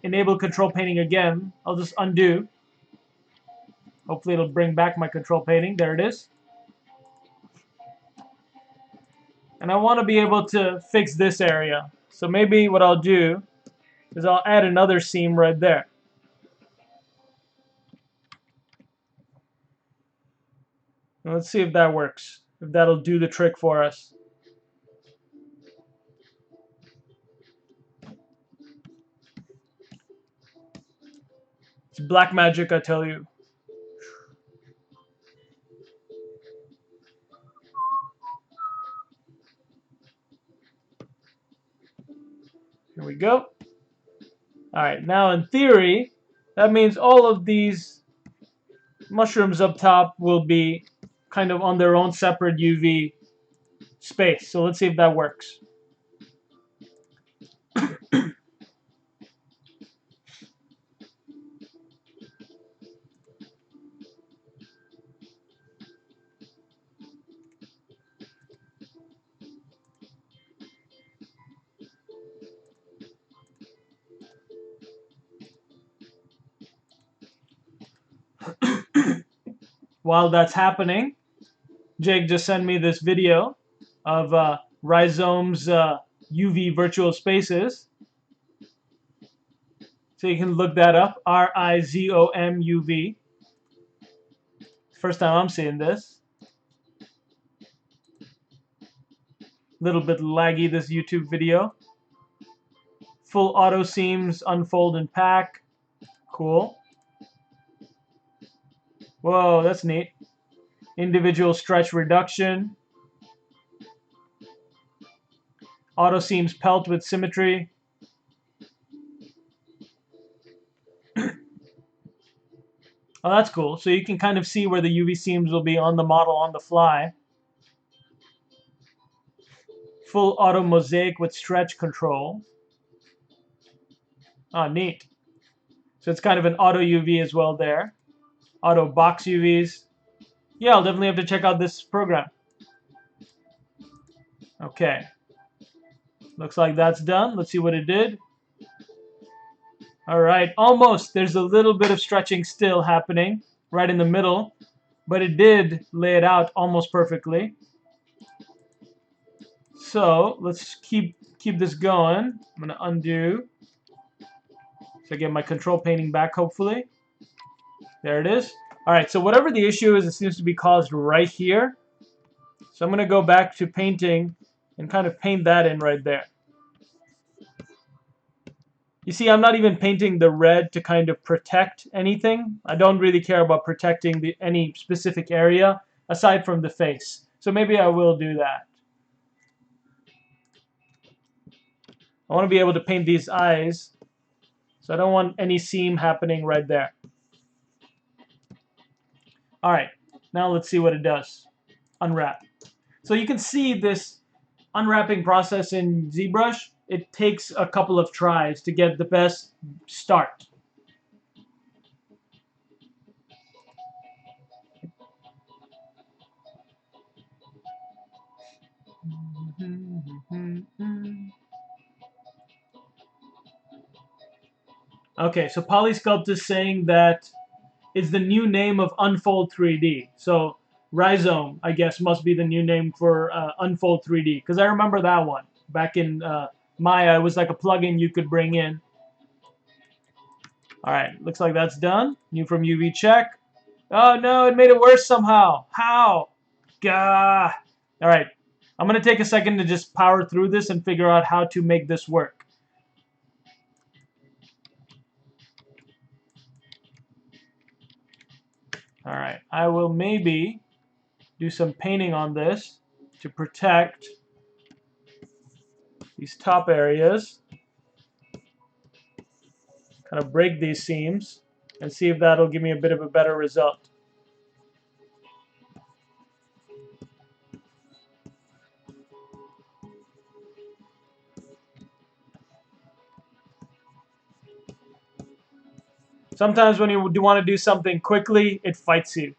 enable control painting again. I'll just undo. Hopefully it'll bring back my control painting. There it is. And I want to be able to fix this area. So maybe what I'll do is I'll add another seam right there. And let's see if that works. If that'll do the trick for us. It's black magic, I tell you. Here we go. All right, now in theory, that means all of these mushrooms up top will be kind of on their own separate UV space. So let's see if that works. While that's happening, Jake just sent me this video of Rhizome's UV virtual spaces. So you can look that up, Rizom UV. First time I'm seeing this. Little bit laggy, this YouTube video. Full auto seams, unfold and pack. Cool. Whoa, that's neat. Individual stretch reduction. Auto seams pelt with symmetry. Oh, that's cool. So you can kind of see where the UV seams will be on the model on the fly. Full auto mosaic with stretch control. Oh, neat. So it's kind of an auto UV as well there. Auto box UVs. Yeah, I'll definitely have to check out this program. Okay. Looks like that's done. Let's see what it did. All right, almost. There's a little bit of stretching still happening right in the middle, but it did lay it out almost perfectly. So let's keep this going. I'm going to undo. So I get my control painting back, hopefully. There it is. All right, so whatever the issue is, it seems to be caused right here. So I'm going to go back to painting and kind of paint that in right there. You see, I'm not even painting the red to kind of protect anything. I don't really care about protecting any specific area aside from the face. So maybe I will do that. I want to be able to paint these eyes. So I don't want any seam happening right there. All right, now let's see what it does. Unwrap. So you can see this unwrapping process in ZBrush. It takes a couple of tries to get the best start. Okay, so Polysculpt is saying that it's the new name of Unfold 3D. So Rhizome, I guess, must be the new name for Unfold 3D, because I remember that one. Back in Maya, it was like a plugin you could bring in. All right, looks like that's done. New from UV check. Oh no, it made it worse somehow. How? Gah. All right, I'm going to take a second to just power through this and figure out how to make this work. All right, I will maybe do some painting on this to protect these top areas. Kind of break these seams and see if that'll give me a bit of a better result. Sometimes when you want to do something quickly, it fights you.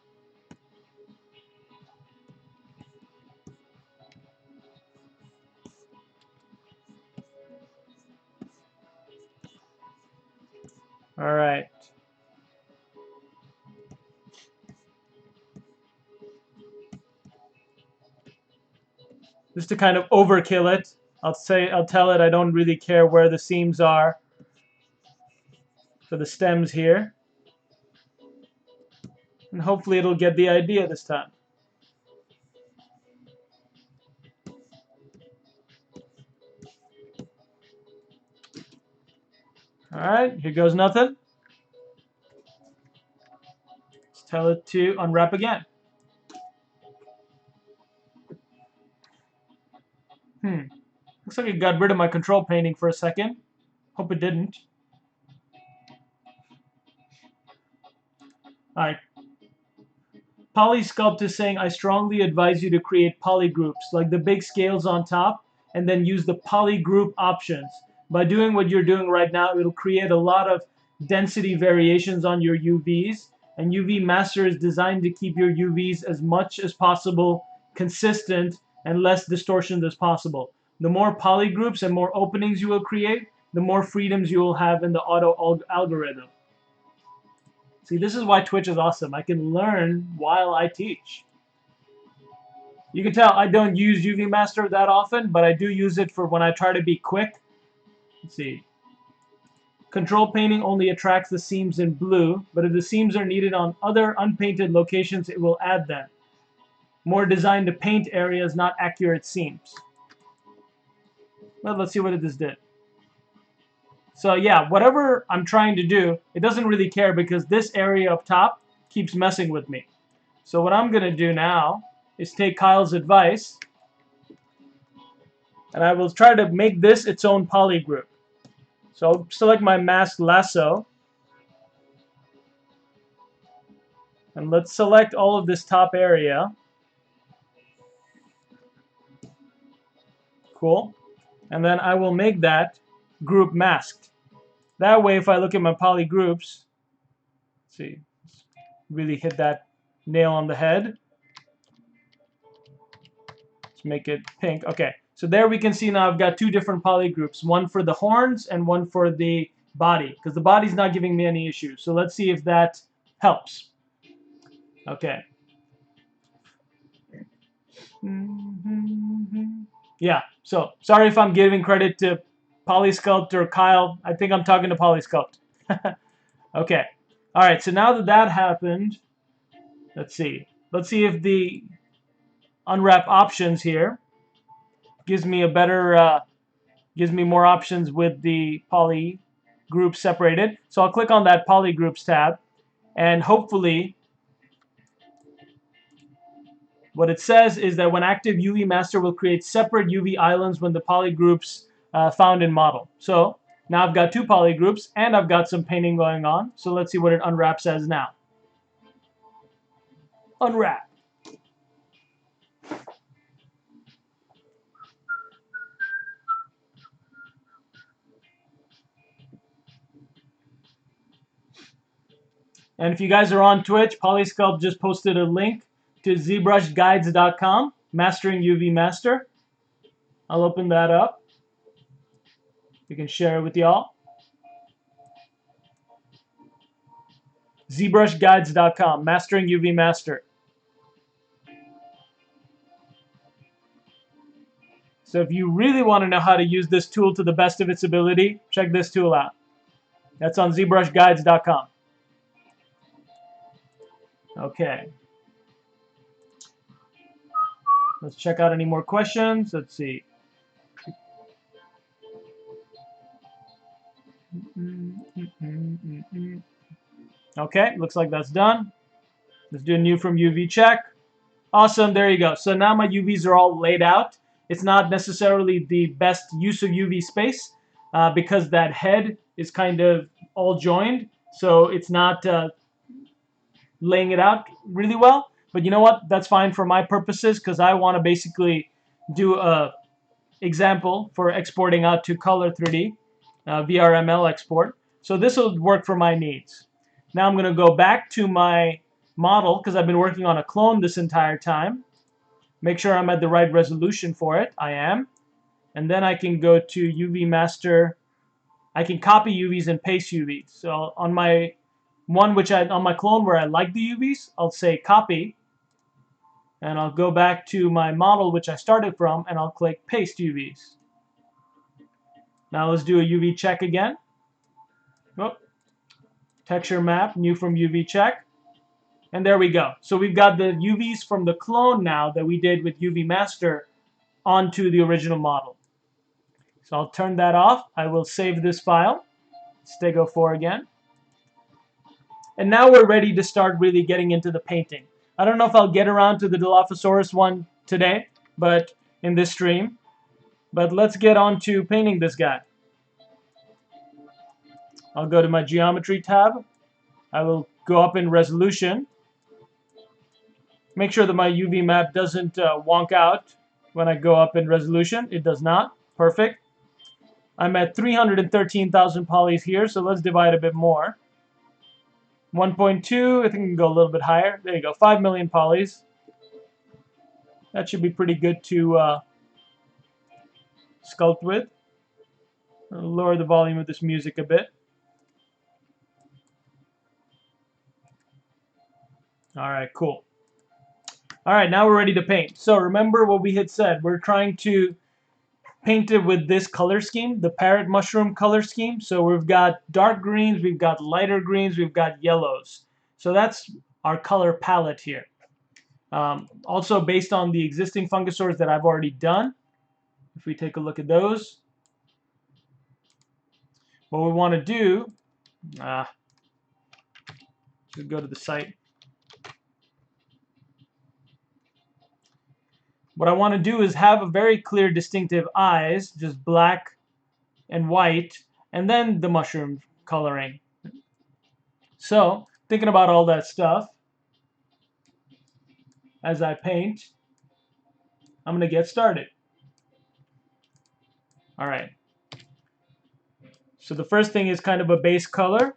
All right. Just to kind of overkill it, I'll tell it I don't really care where the seams are for the stems here. And hopefully it'll get the idea this time. All right, here goes nothing. Let's tell it to unwrap again. Looks like it got rid of my control painting for a second. Hope it didn't. All right. Polysculpt is saying, I strongly advise you to create polygroups, like the big scales on top, and then use the polygroup options. By doing what you're doing right now, it'll create a lot of density variations on your UVs, and UV Master is designed to keep your UVs as much as possible consistent and less distortions as possible. The more polygroups and more openings you will create, the more freedoms you will have in the auto algorithm. See, this is why Twitch is awesome. I can learn while I teach. You can tell I don't use UV Master that often, but I do use it for when I try to be quick. Let's see. Control painting only attracts the seams in blue, but if the seams are needed on other unpainted locations, it will add them. More designed to paint areas, not accurate seams. Well, let's see what this did. So yeah, whatever I'm trying to do, it doesn't really care because this area up top keeps messing with me. So what I'm going to do now is take Kyle's advice, and I will try to make this its own polygroup. So I'll select my masked lasso, and let's select all of this top area. Cool. And then I will make that group masked. That way, if I look at my polygroups, let's see, really hit that nail on the head. Let's make it pink. Okay, so there we can see now I've got two different polygroups, one for the horns and one for the body, because the body's not giving me any issues. So let's see if that helps. Okay. Yeah, so sorry if I'm giving credit to Polysculpt or Kyle. I think I'm talking to Polysculpt. Okay. All right, so now that that happened, let's see. Let's see if the unwrap options here gives me a better, gives me more options with the poly group separated. So I'll click on that polygroups tab, and hopefully what it says is that when active, UV Master will create separate UV islands when the polygroups found in model. So Now I've got two poly groups and I've got some painting going on. So let's see what it unwraps as now. Unwrap. And if you guys are on Twitch, Polysculpt just posted a link to ZBrushGuides.com, Mastering UV Master. I'll open that up. You can share it with y'all. ZBrushGuides.com, Mastering UV Master. So if you really want to know how to use this tool to the best of its ability, check this tool out. That's on ZBrushGuides.com. Okay. Let's check out any more questions. Let's see. Okay, looks like that's done. Let's do a new from UV check. Awesome, there you go. So now my UVs are all laid out. It's not necessarily the best use of UV space because that head is kind of all joined. So it's not laying it out really well. But you know what? That's fine for my purposes because I want to basically do a example for exporting out to Color 3D, Vrml export. So this will work for my needs. Now I'm going to go back to my model because I've been working on a clone this entire time. Make sure I'm at the right resolution for it. I am. And then I can go to UV Master. I can copy UVs and paste UVs. So on my one on my clone where I like the UVs, I'll say copy. And I'll go back to my model which I started from and I'll click paste UVs. Now let's do a UV check again. Oh. Texture map, new from UV check. And there we go. So we've got the UVs from the clone now that we did with UV Master onto the original model. So I'll turn that off. I will save this file. Stego 4 again. And now we're ready to start really getting into the painting. I don't know if I'll get around to the Dilophosaurus one today, but in this stream. But let's get on to painting this guy. I'll go to my Geometry tab. I will go up in resolution. Make sure that my UV map doesn't wonk out when I go up in resolution. It does not. Perfect. I'm at 313,000 polys here, so let's divide a bit more. 1.2, I think we can go a little bit higher. There you go, 5 million polys. That should be pretty good to sculpt with. I'll lower the volume of this music a bit. All right, cool. All right, now we're ready to paint. So remember what we had said. We're trying to paint it with this color scheme, the parrot mushroom color scheme. So we've got dark greens, we've got lighter greens, we've got yellows. So that's our color palette here. Also based on the existing Fungisaurs that I've already done. If we take a look at those, what we want to do, let's go to the site. What I want to do is have a very clear, distinctive eyes, just black and white, and then the mushroom coloring. So, thinking about all that stuff, as I paint, I'm going to get started. Alright. So the first thing is kind of a base color.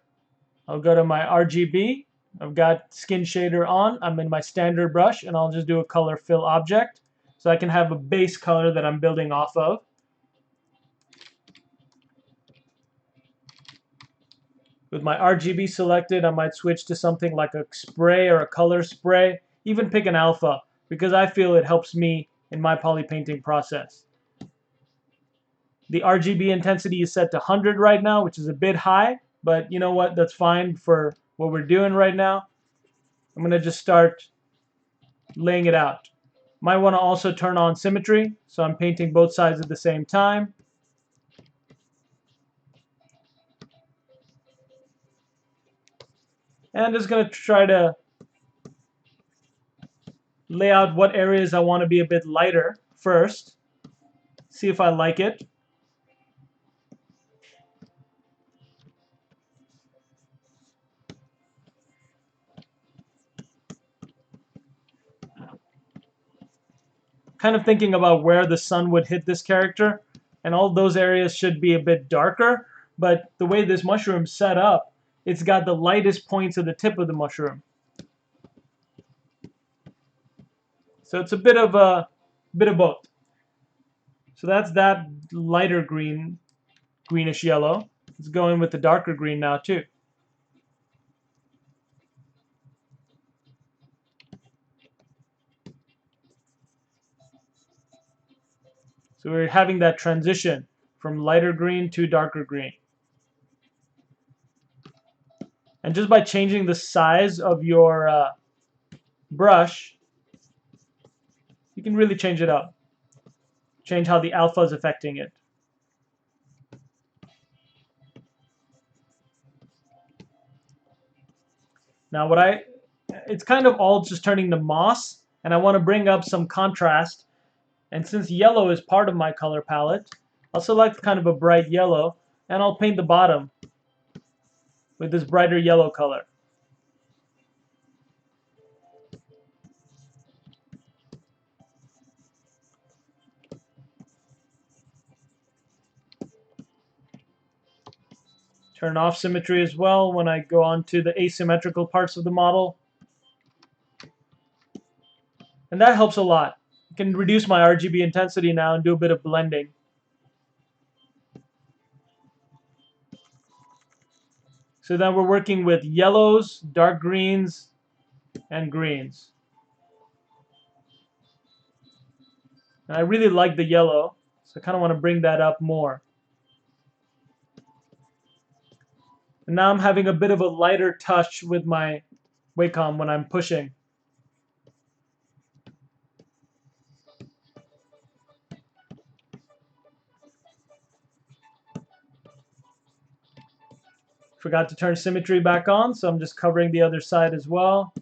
I'll go to my RGB. I've got skin shader on. I'm in my standard brush, and I'll just do a color fill object. So I can have a base color that I'm building off of. With my RGB selected, I might switch to something like a spray or a color spray. Even pick an alpha, because I feel it helps me in my poly painting process. The RGB intensity is set to 100 right now, which is a bit high, but you know what? That's fine for what we're doing right now. I'm going to just start laying it out. Might want to also turn on symmetry, so I'm painting both sides at the same time. And I'm just going to try to lay out what areas I want to be a bit lighter first. See if I like it. kind of thinking about where the sun would hit this character, and all those areas should be a bit darker, but the way this mushroom's set up, it's got the lightest points at the tip of the mushroom. So it's a bit of both. So that's that lighter green, greenish yellow. Let's go in with the darker green now too. So we're having that transition from lighter green to darker green. And just by changing the size of your brush, you can really change it up. Change how the alpha is affecting it. Now it's kind of all just turning to moss, and I want to bring up some contrast. And since yellow is part of my color palette, I'll select kind of a bright yellow, and I'll paint the bottom with this brighter yellow color. Turn off symmetry as well when I go on to the asymmetrical parts of the model. And that helps a lot. I can reduce my RGB intensity now and do a bit of blending. So then we're working with yellows, dark greens, and greens. And I really like the yellow, so I kind of want to bring that up more. And now I'm having a bit of a lighter touch with my Wacom when I'm pushing. Forgot to turn symmetry back on, so I'm just covering the other side as well.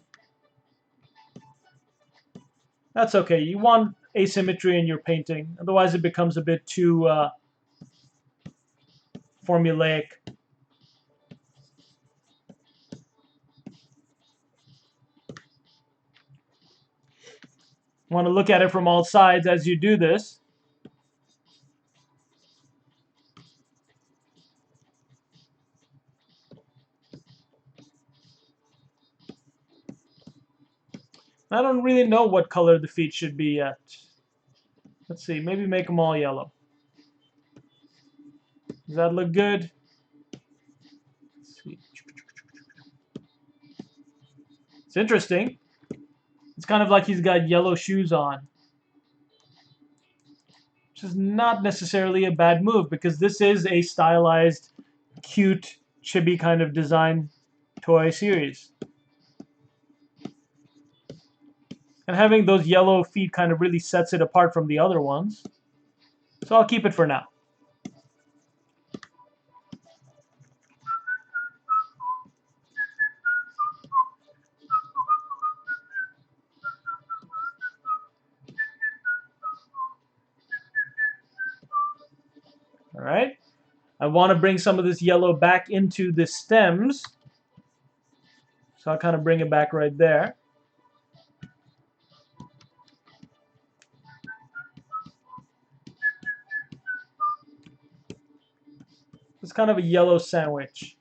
That's okay. You want asymmetry in your painting, otherwise it becomes a bit too formulaic. Want to look at it from all sides as you do this. I don't really know what color the feet should be yet. Let's see, maybe make them all yellow. Does that look good? Let's see. It's interesting. It's kind of like he's got yellow shoes on, which is not necessarily a bad move because this is a stylized, cute, chibi kind of design toy series. And having those yellow feet kind of really sets it apart from the other ones. So I'll keep it for now. All right. I want to bring some of this yellow back into the stems. So I'll kind of bring it back right there. It's kind of a yellow sandwich.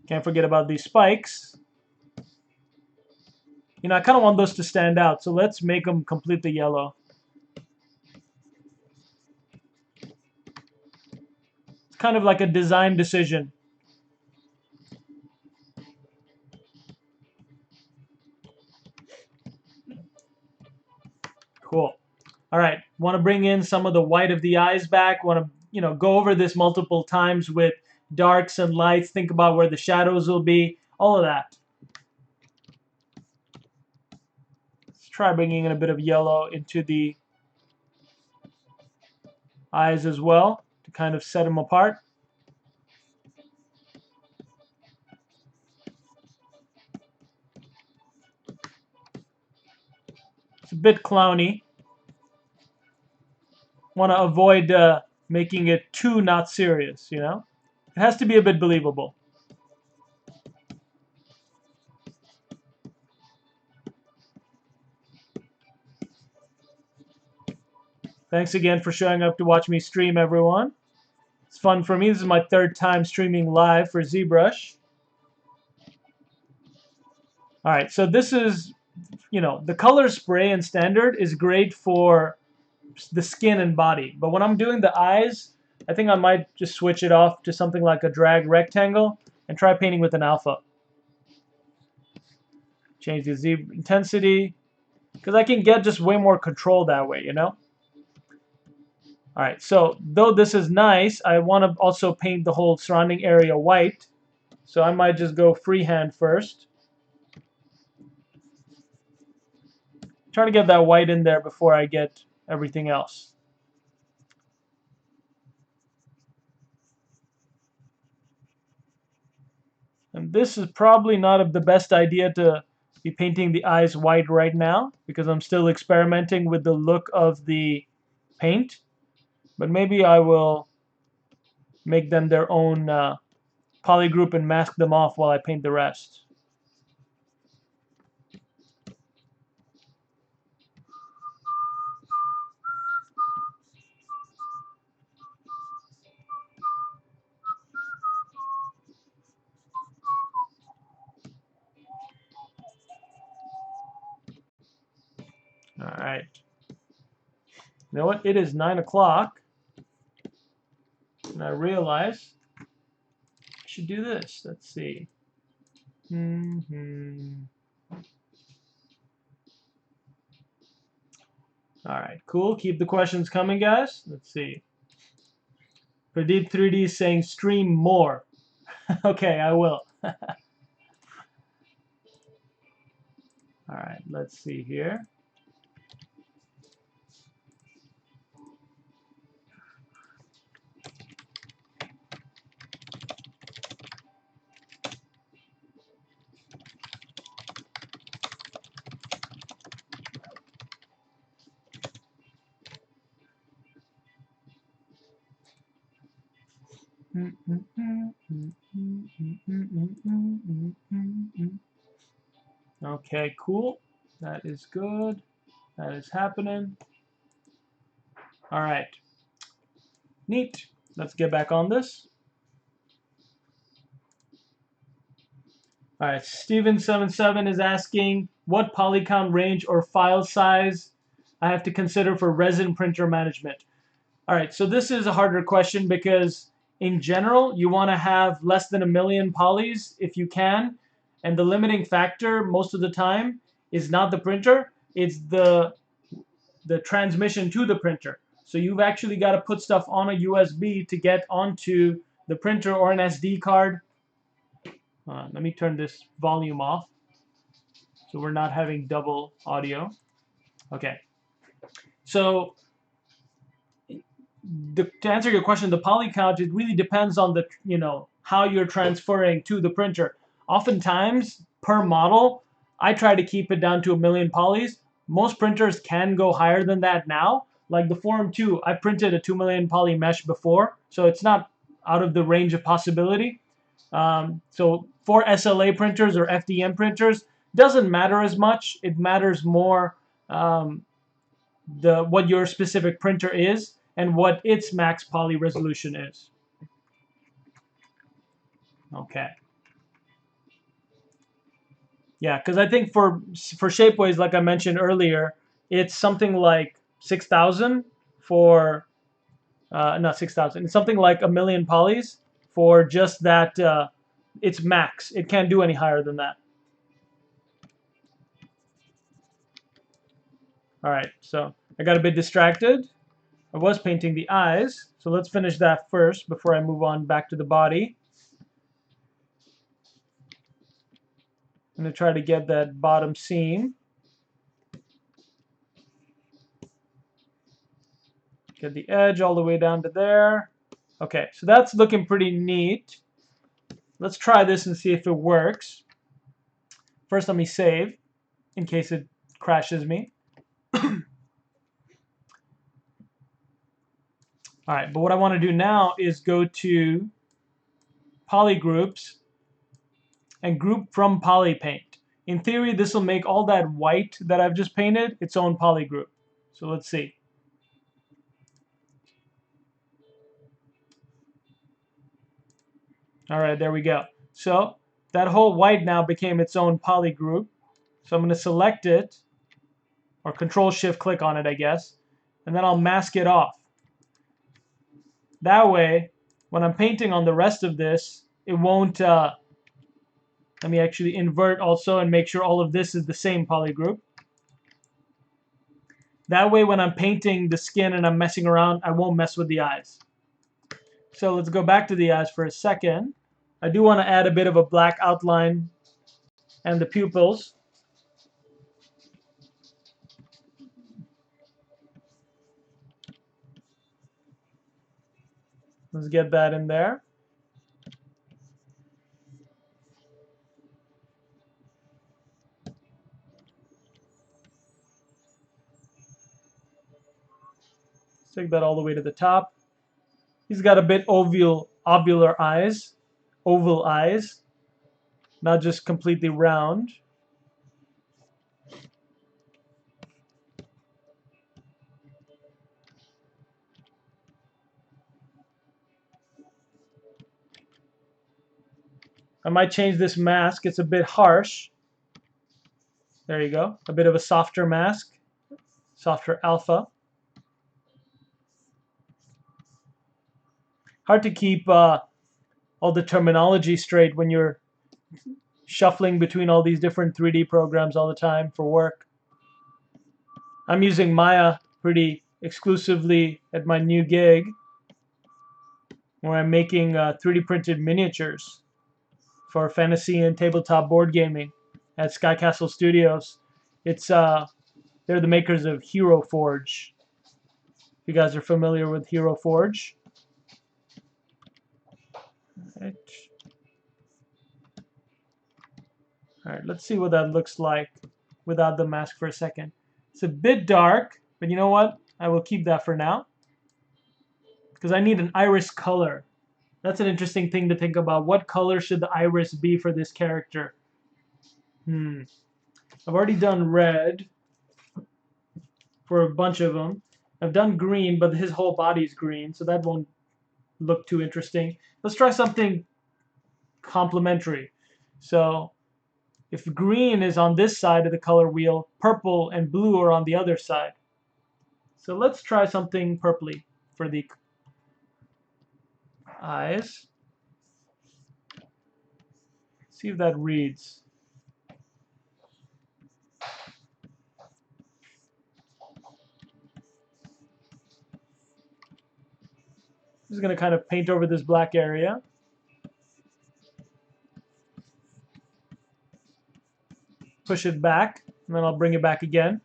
Can't forget about these spikes. You know, I kind of want those to stand out, so let's make them completely yellow. It's kind of like a design decision. Cool. All right, want to bring in some of the white of the eyes back. Want to, go over this multiple times with darks and lights. Think about where the shadows will be. All of that. Let's try bringing in a bit of yellow into the eyes as well to kind of set them apart. It's a bit clowny. Want to avoid making it too not serious, It has to be a bit believable. Thanks again for showing up to watch me stream, everyone. It's fun for me. This is my 3rd time streaming live for ZBrush. All right, so this is, the color spray in standard is great for the skin and body. But when I'm doing the eyes, I think I might just switch it off to something like a drag rectangle and try painting with an alpha. Change the Z intensity, because I can get just way more control that way, All right, so though this is nice, I want to also paint the whole surrounding area white. So I might just go freehand first. Try to get that white in there before I get everything else. And this is probably not the best idea to be painting the eyes white right now, because I'm still experimenting with the look of the paint. But maybe I will make them their own polygroup and mask them off while I paint the rest. All right. You know what? It is 9 o'clock. And I realize I should do this. Let's see. All right, cool. Keep the questions coming, guys. Let's see. Pradeep 3D is saying stream more. Okay, I will. All right, let's see here. Okay, cool. That is good. That is happening. All right. Neat. Let's get back on this. All right, Steven77 is asking what poly count range or file size I have to consider for resin printer management. All right, so this is a harder question because in general, you want to have less than 1 million polys if you can. And the limiting factor most of the time is not the printer, it's the transmission to the printer. So you've actually got to put stuff on a USB to get onto the printer or an SD card. Let me turn this volume off so we're not having double audio. Okay. So to answer your question, the poly count, it really depends on the, how you're transferring to the printer. Oftentimes, per model, I try to keep it down to 1 million polys. Most printers can go higher than that now. Like the Forum 2, I printed a 2 million poly mesh before, so it's not out of the range of possibility. So for SLA printers or FDM printers, doesn't matter as much. It matters more what your specific printer is and what its max poly resolution is. Okay. Yeah, because I think for Shapeways, like I mentioned earlier, it's something like 6,000 for, not 6,000, it's something like 1 million polys for just that, it's max. It can't do any higher than that. All right, so I got a bit distracted. I was painting the eyes, so let's finish that first before I move on back to the body. I'm going to try to get that bottom seam. Get the edge all the way down to there. Okay, so that's looking pretty neat. Let's try this and see if it works. First, let me save in case it crashes me. All right, but what I want to do now is go to poly groups and group from poly paint. In theory, this will make all that white that I've just painted its own poly group. So let's see. All right, there we go. So that whole white now became its own poly group. So I'm going to select it, or Control-Shift-click on it, I guess, and then I'll mask it off. That way, when I'm painting on the rest of this, it won't, let me actually invert also and make sure all of this is the same poly group. That way, when I'm painting the skin and I'm messing around, I won't mess with the eyes. So let's go back to the eyes for a second. I do want to add a bit of a black outline and the pupils. Let's get that in there. Let's take that all the way to the top. He's got a bit ovular eyes, oval eyes, not just completely round. I might change this mask. It's a bit harsh. There you go. A bit of a softer mask, softer alpha. Hard to keep all the terminology straight when you're shuffling between all these different 3D programs all the time for work. I'm using Maya pretty exclusively at my new gig, where I'm making 3D printed miniatures for fantasy and tabletop board gaming at Sky Castle Studios. It's they're the makers of Hero Forge. If you guys are familiar with Hero Forge. Right. All right, let's see what that looks like without the mask for a second. It's a bit dark, but you know what? I will keep that for now because I need an iris color. That's an interesting thing to think about. What color should the iris be for this character? I've already done red for a bunch of them. I've done green, but his whole body's green, so that won't look too interesting. Let's try something complementary. So if green is on this side of the color wheel, purple and blue are on the other side. So let's try something purpley for the eyes. See if that reads. I'm just going to kind of paint over this black area. Push it back, and then I'll bring it back again.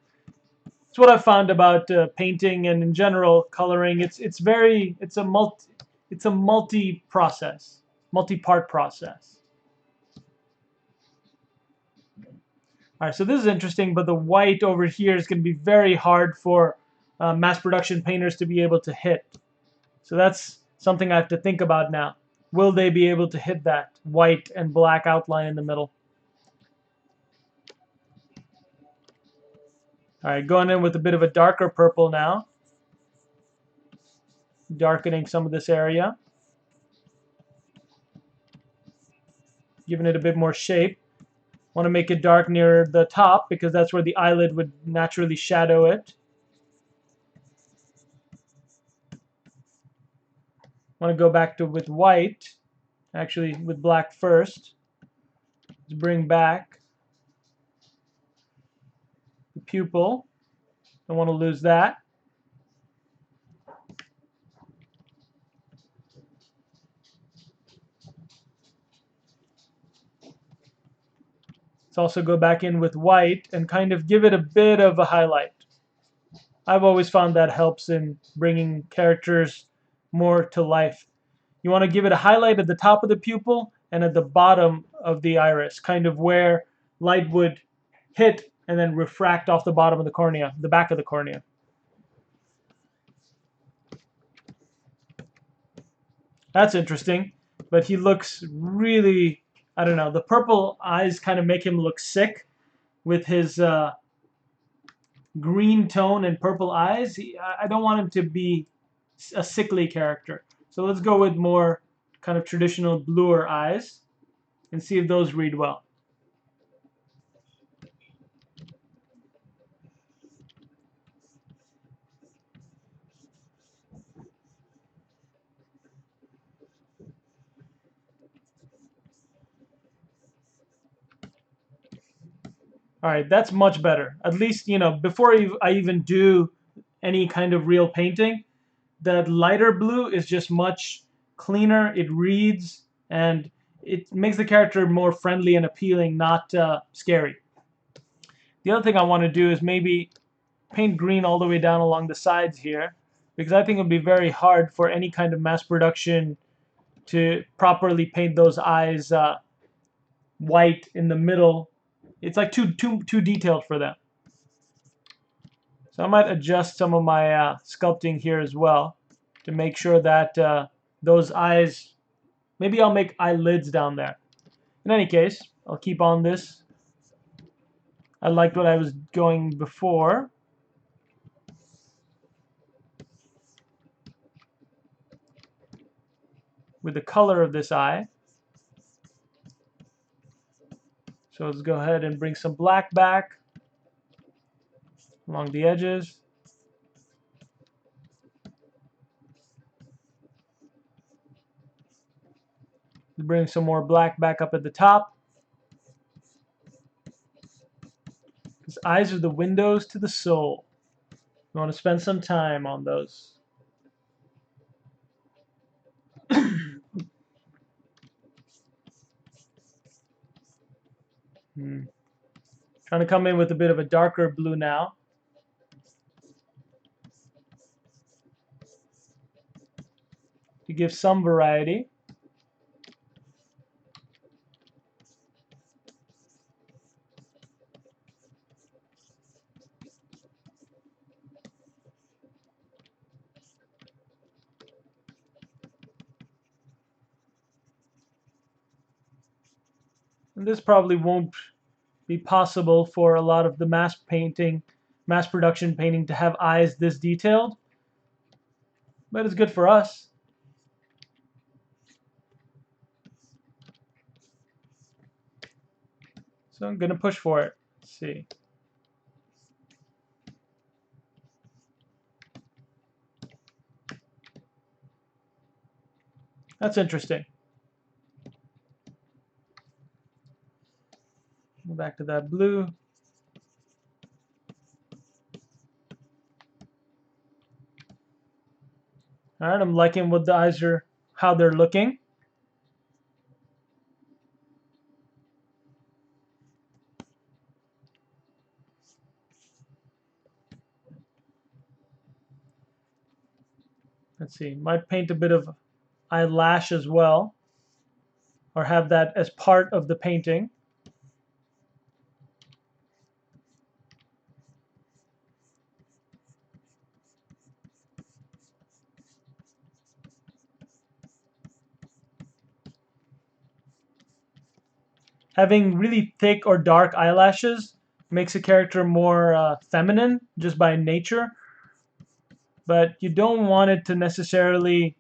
It's what I've found about painting and in general coloring. It's a multi-part process. All right, so this is interesting, but the white over here is going to be very hard for mass production painters to be able to hit. So that's something I have to think about now. Will they be able to hit that white and black outline in the middle? All right, going in with a bit of a darker purple now. Darkening some of this area. Giving it a bit more shape. Want to make it dark near the top because that's where the eyelid would naturally shadow it. Want to go back to with white, actually with black first. Let's bring back the pupil. Don't want to lose that. Let's also go back in with white and kind of give it a bit of a highlight. I've always found that helps in bringing characters more to life. You want to give it a highlight at the top of the pupil and at the bottom of the iris, kind of where light would hit and then refract off the bottom of the cornea, the back of the cornea. That's interesting, but he looks really, I don't know, the purple eyes kind of make him look sick with his green tone and purple eyes. I don't want him to be a sickly character. So let's go with more kind of traditional bluer eyes and see if those read well. All right, that's much better. At least, you know, before I even do any kind of real painting, that lighter blue is just much cleaner. It reads and it makes the character more friendly and appealing, not scary. The other thing I want to do is maybe paint green all the way down along the sides here, because I think it would be very hard for any kind of mass production to properly paint those eyes white in the middle. It's like too detailed for them. So I might adjust some of my sculpting here as well to make sure that those eyes, maybe I'll make eyelids down there. In any case, I'll keep on this. I liked what I was going before. With the color of this eye. So let's go ahead and bring some black back along the edges. Bring some more black back up at the top. His eyes are the windows to the soul. We want to spend some time on those. Trying to come in with a bit of a darker blue now. To give some variety. And this probably won't be possible for a lot of the mass production painting to have eyes this detailed, but it's good for us. So I'm gonna push for it. Let's see. That's interesting. Go back to that blue. All right, I'm liking what the eyes are, how they're looking. Let's see, might paint a bit of eyelash as well, or have that as part of the painting. Having really thick or dark eyelashes makes a character more feminine just by nature, but you don't want it to necessarily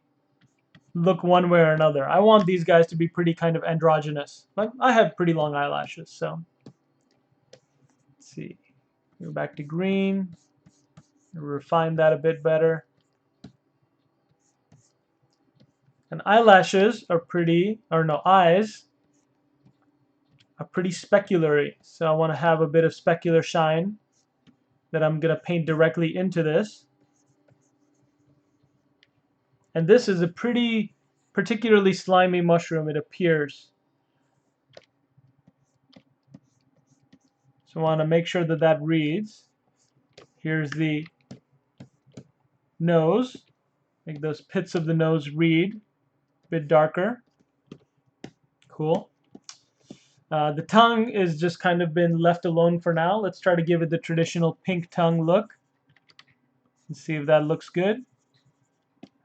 look one way or another. I want these guys to be pretty kind of androgynous. But I have pretty long eyelashes, so. Let's see. Go back to green. Refine that a bit better. And eyelashes are pretty, or no, eyes are pretty specular-y. So I want to have a bit of specular shine that I'm going to paint directly into this. And this is a pretty particularly slimy mushroom, it appears. So I want to make sure that that reads. Here's the nose. Make those pits of the nose read a bit darker. Cool. The tongue is just kind of been left alone for now. Let's try to give it the traditional pink tongue look. Let's see if that looks good.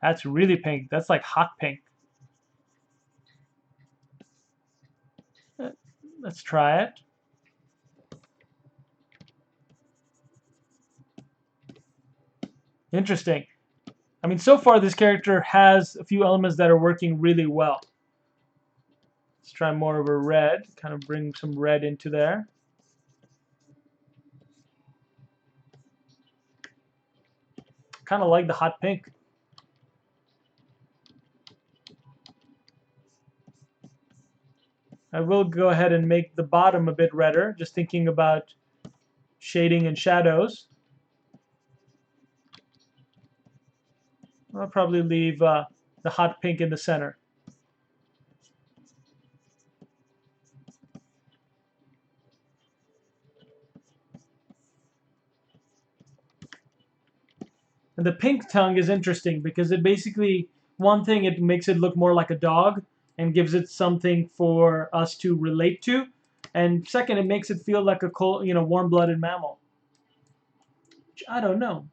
That's really pink. That's like hot pink. Let's try it. Interesting. I mean, so far this character has a few elements that are working really well. Let's try more of a red, kind of bring some red into there. Kind of like the hot pink. I will go ahead and make the bottom a bit redder, just thinking about shading and shadows. I'll probably leave the hot pink in the center. And the pink tongue is interesting because it basically, one thing, it makes it look more like a dog and gives it something for us to relate to. And second, it makes it feel like a cold, warm-blooded mammal. Which I don't know.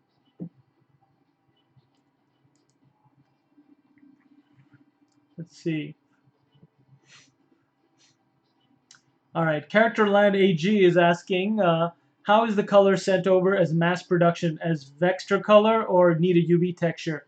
Let's see. All right, CharacterLand AG is asking, how is the color sent over as mass production, as vector color or need a UV texture?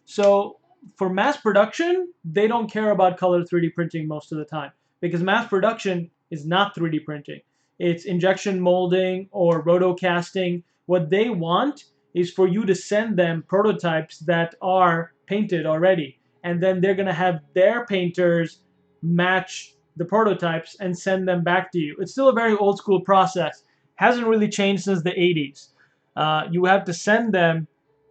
So for mass production, they don't care about color 3D printing most of the time because mass production is not 3D printing. It's injection molding or rotocasting. What they want is for you to send them prototypes that are painted already, and then they're going to have their painters match the prototypes and send them back to you. It's still a very old school process. Hasn't really changed since the 80s. You have to send them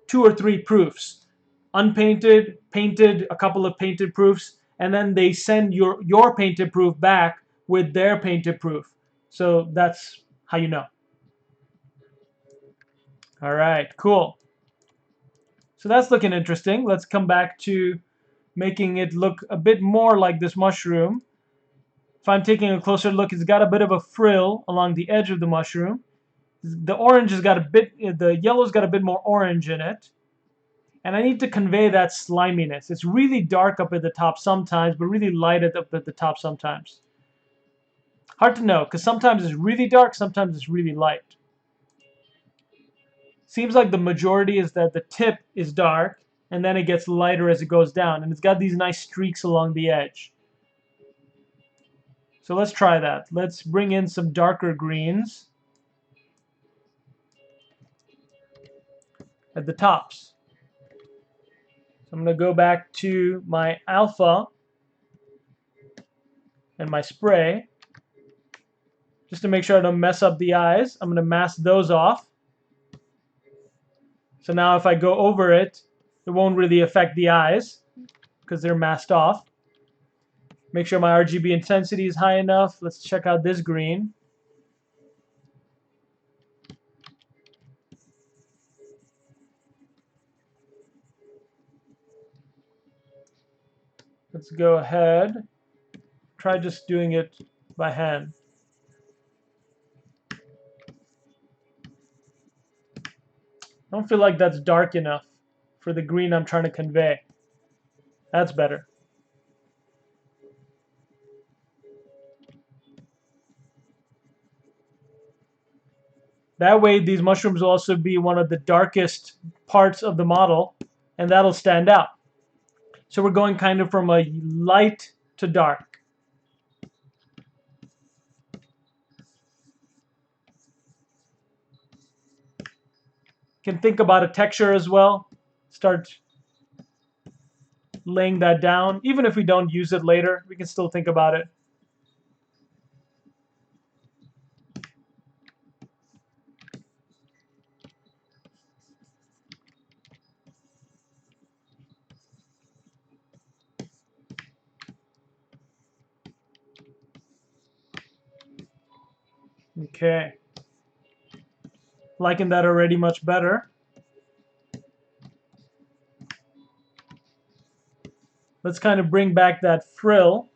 2 or 3 proofs. Unpainted, painted, a couple of painted proofs, and then they send your painted proof back with their painted proof. So that's how you know. All right, cool. So that's looking interesting. Let's come back to making it look a bit more like this mushroom. If I'm taking a closer look, it's got a bit of a frill along the edge of the mushroom. The orange has got a bit, the yellow's got a bit more orange in it. And I need to convey that sliminess. It's really dark up at the top sometimes, but really light up at the top sometimes. Hard to know, because sometimes it's really dark, sometimes it's really light. Seems like the majority is that the tip is dark, and then it gets lighter as it goes down. And it's got these nice streaks along the edge. So let's try that. Let's bring in some darker greens at the tops. So I'm going to go back to my alpha and my spray just to make sure I don't mess up the eyes. I'm going to mask those off. So now if I go over it, it won't really affect the eyes because they're masked off. Make sure my RGB intensity is high enough. Let's check out this green. Let's go ahead. Try just doing it by hand. I don't feel like that's dark enough for the green I'm trying to convey. That's better. That way these mushrooms will also be one of the darkest parts of the model, and that'll stand out. So we're going kind of from a light to dark. Can think about a texture as well. Start laying that down. Even if we don't use it later, we can still think about it. Okay. Liking that already much better. Let's kind of bring back that frill.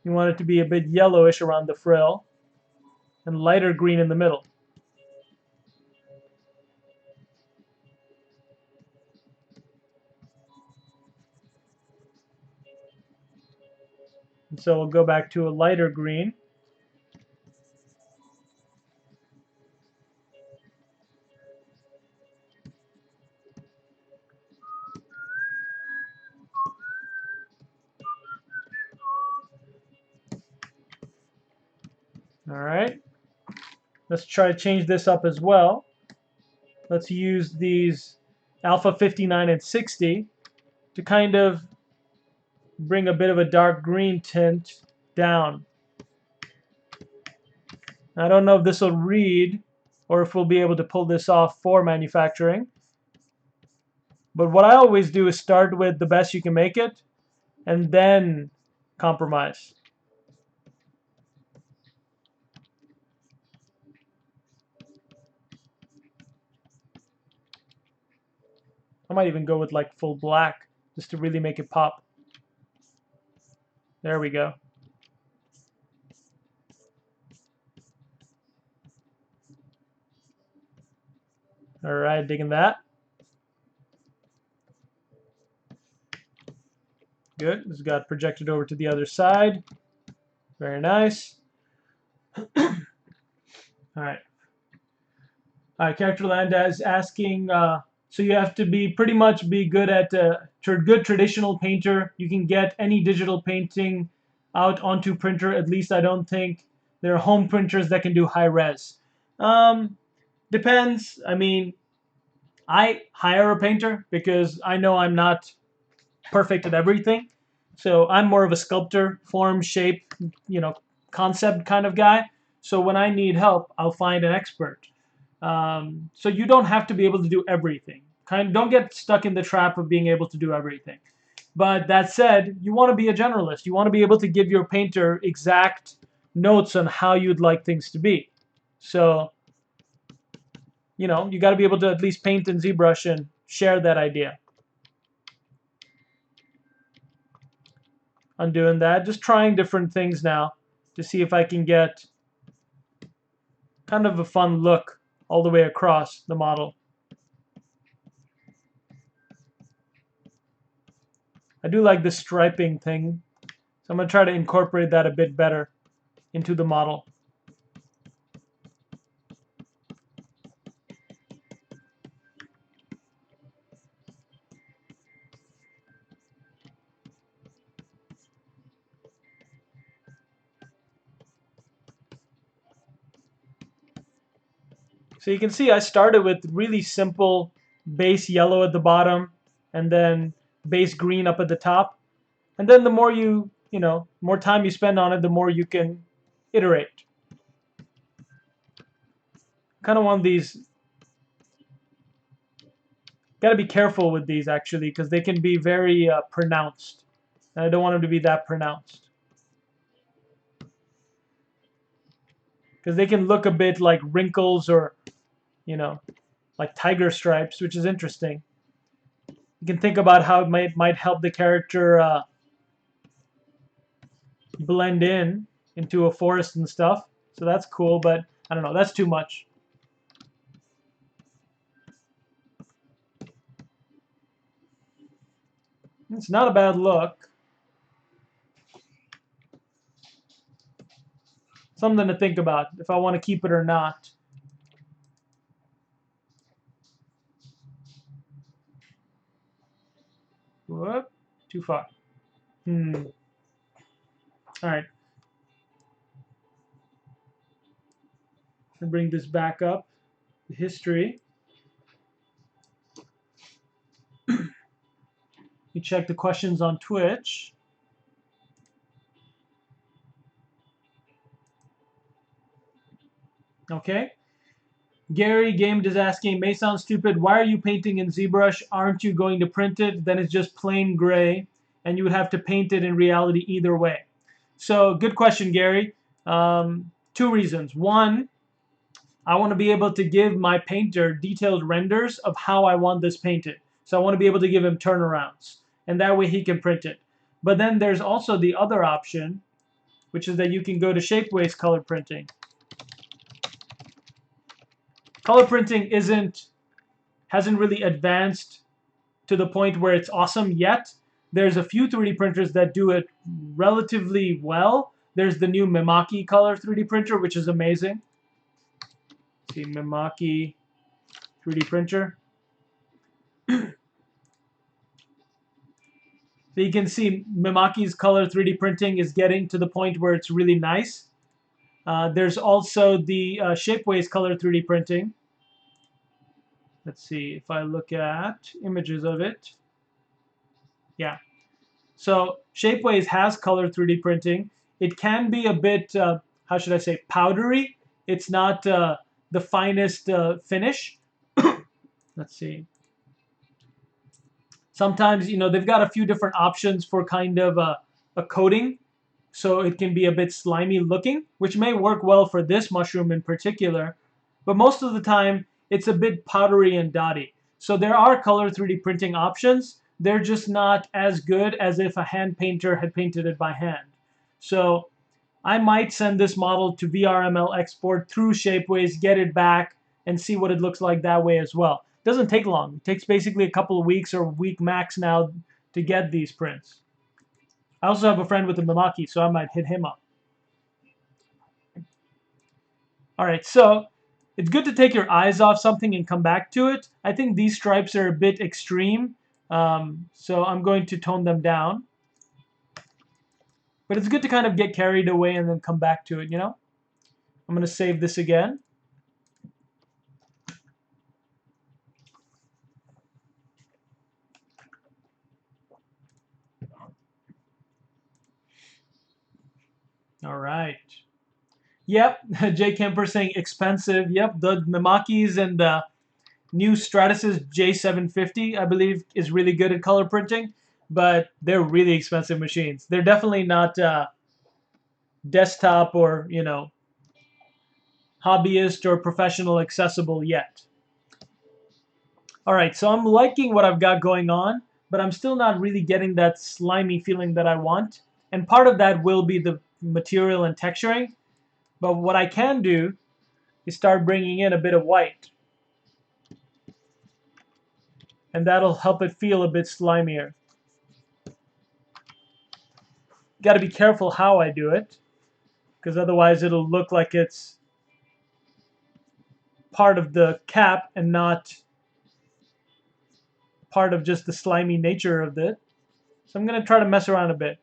You want it to be a bit yellowish around the frill and lighter green in the middle. And so we'll go back to a lighter green. All right. Let's try to change this up as well. Let's use these alpha 59 and 60 to kind of bring a bit of a dark green tint down. I don't know if this will read or if we'll be able to pull this off for manufacturing. But what I always do is start with the best you can make it and then compromise. I might even go with like full black just to really make it pop. There we go. All right, digging that. Good. This got projected over to the other side. Very nice. All right. Character Land is asking, so you have to be pretty much be good at good traditional painter. You can get any digital painting out onto printer. At least I don't think there are home printers that can do high res. Depends. I mean, I hire a painter because I know I'm not perfect at everything. So I'm more of a sculptor, form, shape, concept kind of guy. So when I need help, I'll find an expert. So you don't have to be able to do everything. Don't get stuck in the trap of being able to do everything. But that said, you want to be a generalist. You want to be able to give your painter exact notes on how you'd like things to be. So, you got to be able to at least paint in ZBrush and share that idea. I'm doing that, just trying different things now to see if I can get kind of a fun look all the way across the model. I do like the striping thing, so I'm going to try to incorporate that a bit better into the model. So you can see I started with really simple base yellow at the bottom and then base green up at the top. And then the more more time you spend on it, the more you can iterate. Kind of want these, got to be careful with these actually because they can be very pronounced. And I don't want them to be that pronounced. Because they can look a bit like wrinkles or, like tiger stripes, which is interesting. You can think about how it might help the character blend into a forest and stuff. So that's cool, but I don't know, that's too much. It's not a bad look. Something to think about if I want to keep it or not. Whoop, too far. All right. And bring this back up. The history. You check the questions on Twitch. Okay. Gary Gamed is asking, may sound stupid, why are you painting in ZBrush? Aren't you going to print it? Then it's just plain gray, and you would have to paint it in reality either way. So, good question, Gary. Two reasons. One, I want to be able to give my painter detailed renders of how I want this painted. So I want to be able to give him turnarounds, and that way he can print it. But then there's also the other option, which is that you can go to Shapeways color printing. Color printing hasn't really advanced to the point where it's awesome yet. There's a few 3D printers that do it relatively well. There's the new Mimaki color 3D printer, which is amazing. See, Mimaki 3D printer. So you can see Mimaki's color 3D printing is getting to the point where it's really nice. There's also the Shapeways color 3D printing. Let's see if I look at images of it. Yeah. So Shapeways has color 3D printing. It can be a bit, how should I say, powdery. It's not the finest finish. Let's see. Sometimes, they've got a few different options for kind of a coating. So it can be a bit slimy looking, which may work well for this mushroom in particular. But most of the time, it's a bit powdery and dotty. So there are color 3D printing options. They're just not as good as if a hand painter had painted it by hand. So I might send this model to Vrml export through Shapeways, get it back, and see what it looks like that way as well. It doesn't take long. It takes basically a couple of weeks or a week max now to get these prints. I also have a friend with a Mimaki, so I might hit him up. All right, so it's good to take your eyes off something and come back to it. I think these stripes are a bit extreme, so I'm going to tone them down. But it's good to kind of get carried away and then come back to it, I'm going to save this again. All right. Yep, Jay Kemper saying expensive. Yep, the Mimakis and the new Stratasys J750, I believe, is really good at color printing, but they're really expensive machines. They're definitely not desktop or, hobbyist or professional accessible yet. All right, so I'm liking what I've got going on, but I'm still not really getting that slimy feeling that I want. And part of that will be the material and texturing. But what I can do is start bringing in a bit of white. And that'll help it feel a bit slimier. Got to be careful how I do it, because otherwise it'll look like it's part of the cap and not part of just the slimy nature of it. So I'm going to try to mess around a bit.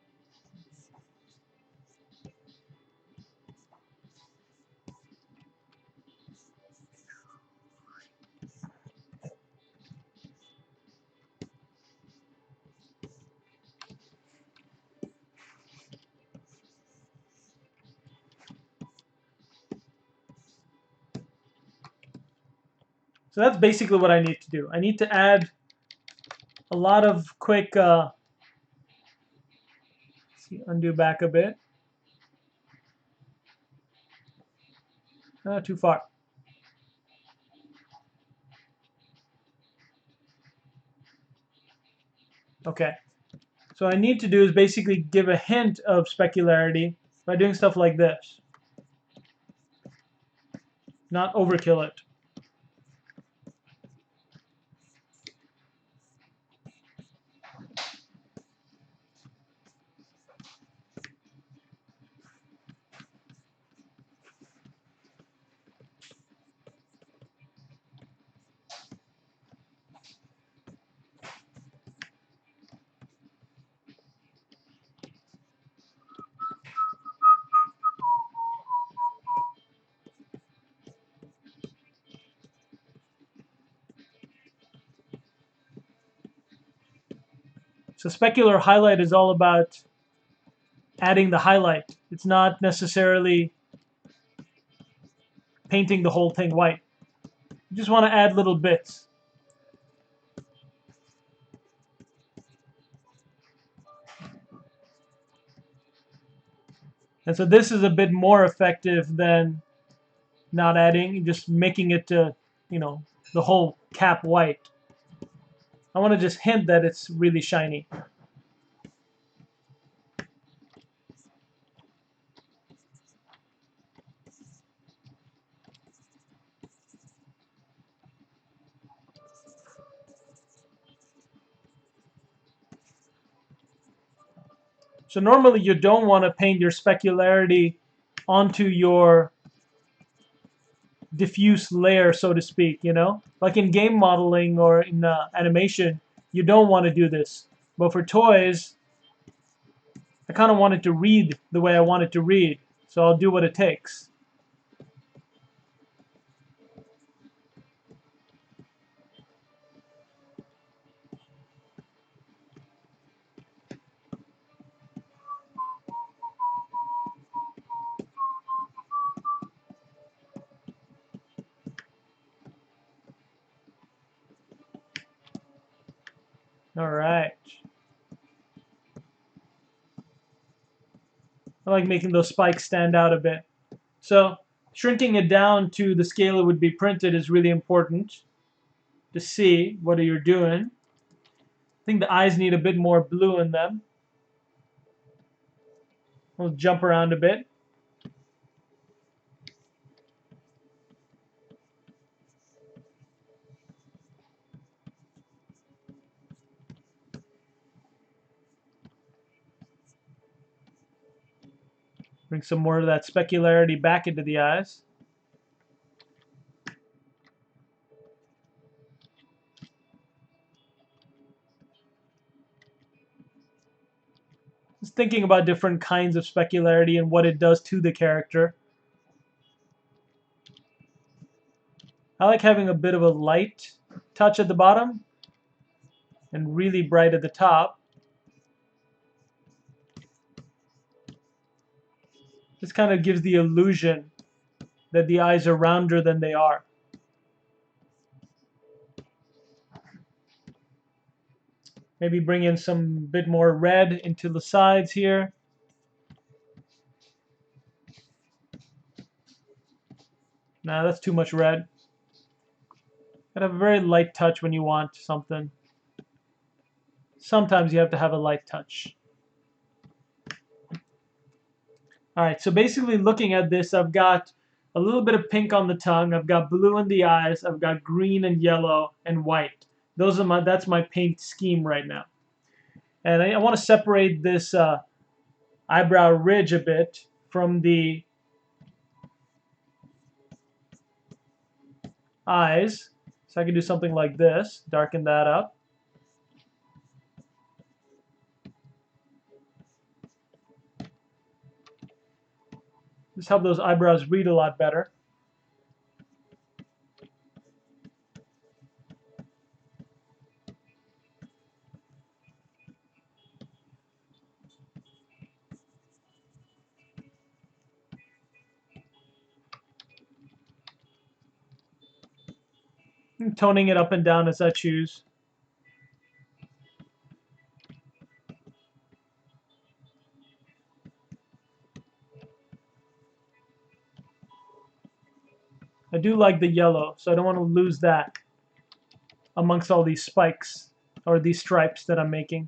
So that's basically what I need to do. I need to add a lot of quick, see, undo back a bit. Too far. Okay. So what I need to do is basically give a hint of specularity by doing stuff like this. Not overkill it. So specular highlight is all about adding the highlight. It's not necessarily painting the whole thing white. You just want to add little bits. And so this is a bit more effective than not adding, just making it to, the whole cap white. I want to just hint that it's really shiny. So normally you don't want to paint your specularity onto your diffuse layer, so to speak, Like in game modeling or in animation, you don't want to do this. But for toys, I kind of want it to read the way I want it to read. So I'll do what it takes. All right. I like making those spikes stand out a bit. So shrinking it down to the scale it would be printed is really important to see what you're doing. I think the eyes need a bit more blue in them. We'll jump around a bit. Bring some more of that specularity back into the eyes. Just thinking about different kinds of specularity and what it does to the character. I like having a bit of a light touch at the bottom and really bright at the top. This kind of gives the illusion that the eyes are rounder than they are. Maybe bring in some bit more red into the sides here. Nah, that's too much red. Gotta have a very light touch when you want something. Sometimes you have to have a light touch. Alright, so basically looking at this, I've got a little bit of pink on the tongue, I've got blue in the eyes, I've got green and yellow and white. That's my paint scheme right now. And I want to separate this eyebrow ridge a bit from the eyes. So I can do something like this, darken that up. Just help those eyebrows read a lot better. And toning it up and down as I choose. I do like the yellow, so I don't want to lose that amongst all these spikes or these stripes that I'm making.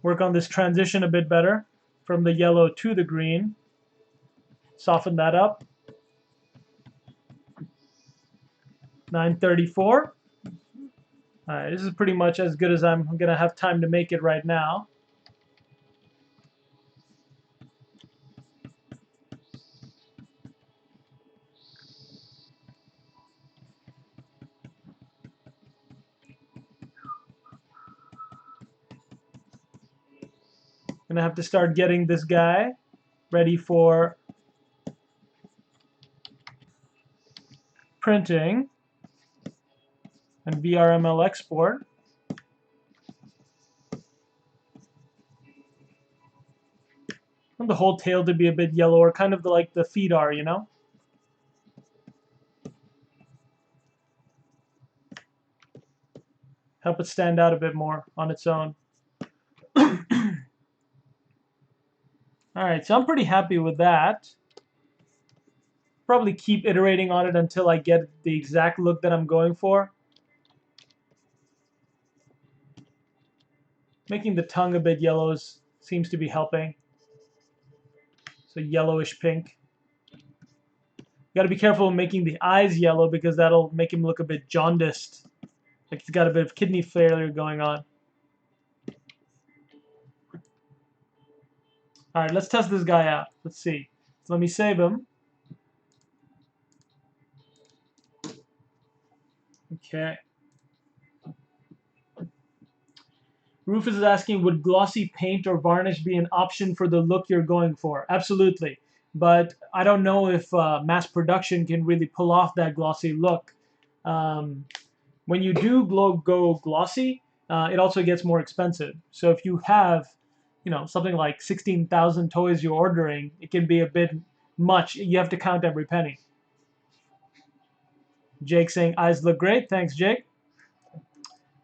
Work on this transition a bit better from the yellow to the green. Soften that up. 934. Alright, this is pretty much as good as I'm going to have time to make it right now. Gonna have to start getting this guy ready for printing and Vrml export. I want the whole tail to be a bit yellower, kind of like the feet are, you know? Help it stand out a bit more on its own. Alright, so I'm pretty happy with that. Probably keep iterating on it until I get the exact look that I'm going for. Making the tongue a bit yellow seems to be helping. So yellowish pink. You gotta be careful of making the eyes yellow because that'll make him look a bit jaundiced. Like he's got a bit of kidney failure going on. Alright, let's test this guy out. Let's see. So let me save him. Okay. Rufus is asking, would glossy paint or varnish be an option for the look you're going for? Absolutely. But I don't know if mass production can really pull off that glossy look. When you do go glossy, it also gets more expensive. So if you have, something like 16,000 toys you're ordering, it can be a bit much. You have to count every penny. Jake saying eyes look great. Thanks, Jake.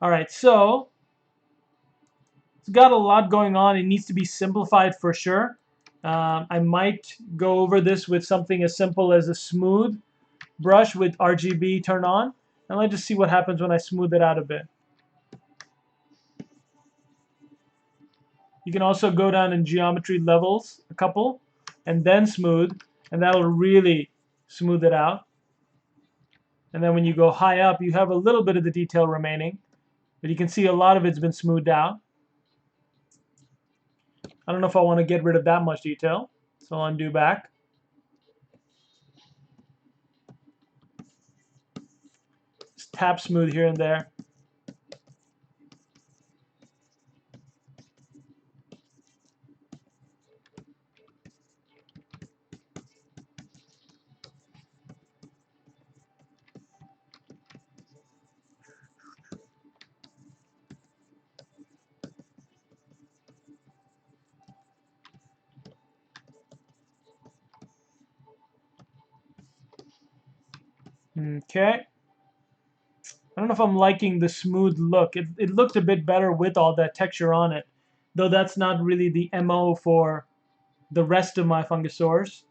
All right, so it's got a lot going on. It needs to be simplified for sure. I might go over this with something as simple as a smooth brush with RGB turn on. And let's just see what happens when I smooth it out a bit. You can also go down in geometry levels a couple and then smooth, and that'll really smooth it out. And then when you go high up, you have a little bit of the detail remaining, but you can see a lot of it's been smoothed out. I don't know if I want to get rid of that much detail, so I'll undo back. Just tap smooth here and there. Okay. I don't know if I'm liking the smooth look. It looked a bit better with all that texture on it, though that's not really the MO for the rest of my Fungisaurs. So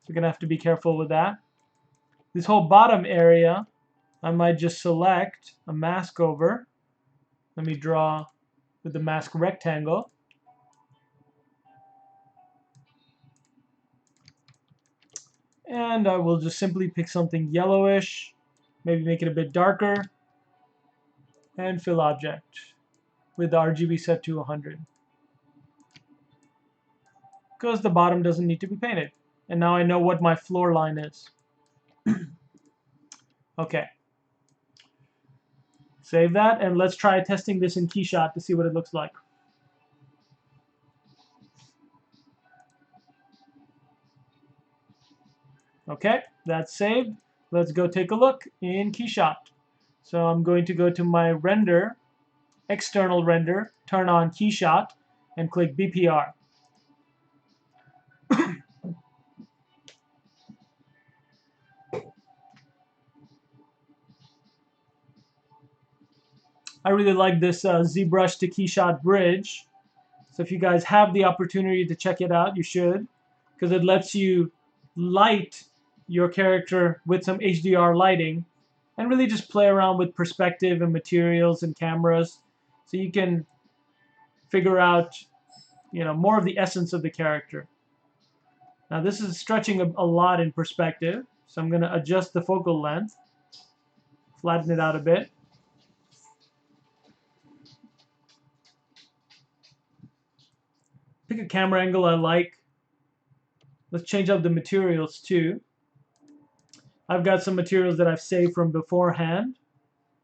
we're going to have to be careful with that. This whole bottom area, I might just select a mask over. Let me draw with the mask rectangle. And I will just simply pick something yellowish, maybe make it a bit darker, and fill object with the RGB set to 100. Because the bottom doesn't need to be painted. And now I know what my floor line is. Okay. Save that, and let's try testing this in Keyshot to see what it looks like. Okay, that's saved. Let's go take a look in Keyshot. So I'm going to go to my render, external render, turn on Keyshot, and click BPR. I really like this ZBrush to Keyshot bridge. So if you guys have the opportunity to check it out, you should, because it lets you light your character with some HDR lighting and really just play around with perspective and materials and cameras so you can figure out, more of the essence of the character. Now this is stretching a lot in perspective, so I'm going to adjust the focal length, flatten it out a bit. Pick a camera angle I like. Let's change up the materials too. I've got some materials that I've saved from beforehand.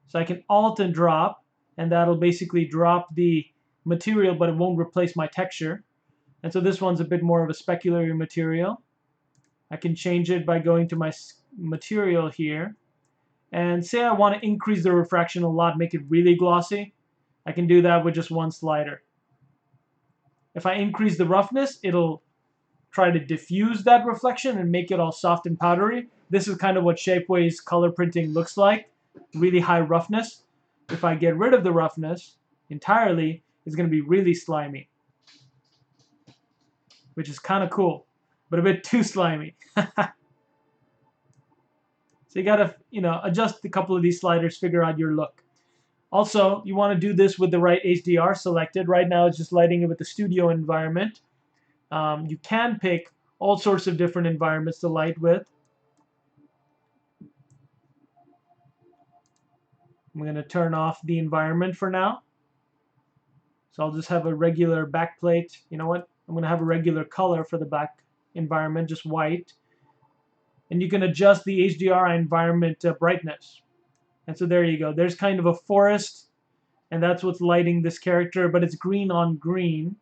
So I can alt and drop, and that'll basically drop the material, but it won't replace my texture. And so this one's a bit more of a specular material. I can change it by going to my material here. And say I want to increase the refraction a lot, make it really glossy. I can do that with just one slider. If I increase the roughness, it'll try to diffuse that reflection and make it all soft and powdery. This is kind of what Shapeways color printing looks like. Really high roughness. If I get rid of the roughness entirely, it's going to be really slimy, which is kind of cool, but a bit too slimy. So you got to, adjust a couple of these sliders, figure out your look. Also, you want to do this with the right HDR selected. Right now, it's just lighting it with the studio environment. You can pick all sorts of different environments to light with. I'm going to turn off the environment for now. So I'll just have a regular backplate. You know what? I'm going to have a regular color for the back environment, just white. And you can adjust the HDR environment brightness. And so there you go. There's kind of a forest, and that's what's lighting this character, but it's green on green.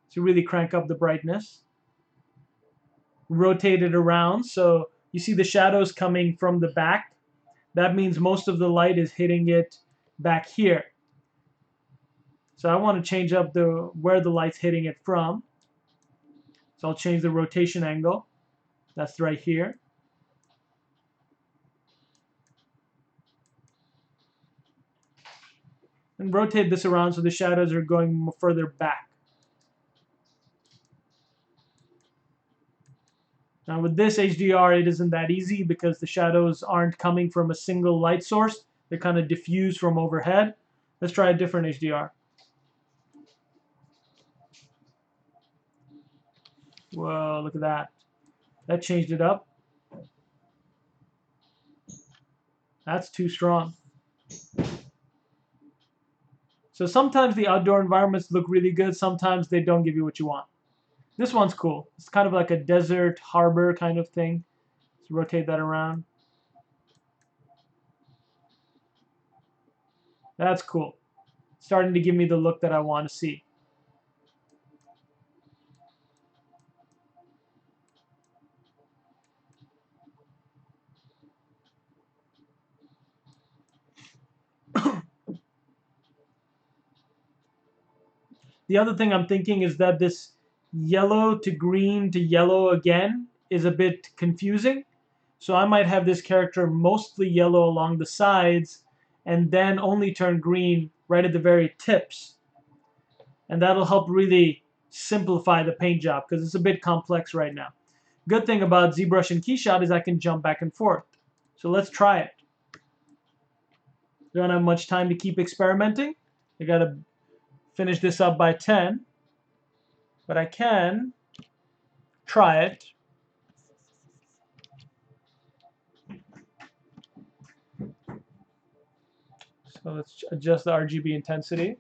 So really crank up the brightness. Rotate it around, so you see the shadows coming from the back. That means most of the light is hitting it back here. So I want to change up where the light's hitting it from. So I'll change the rotation angle. That's right here. And rotate this around so the shadows are going further back. Now with this HDR, it isn't that easy because the shadows aren't coming from a single light source. They're kind of diffused from overhead. Let's try a different HDR. Whoa, look at that. That changed it up. That's too strong. So sometimes the outdoor environments look really good. Sometimes they don't give you what you want. This one's cool. It's kind of like a desert harbor kind of thing. Let's rotate that around. That's cool. Starting to give me the look that I want to see. The other thing I'm thinking is that this yellow to green to yellow again is a bit confusing. So I might have this character mostly yellow along the sides and then only turn green right at the very tips. And that'll help really simplify the paint job because it's a bit complex right now. Good thing about ZBrush and KeyShot is I can jump back and forth. So let's try it. Don't have much time to keep experimenting. I gotta finish this up by 10, but I can try it. So let's adjust the RGB intensity.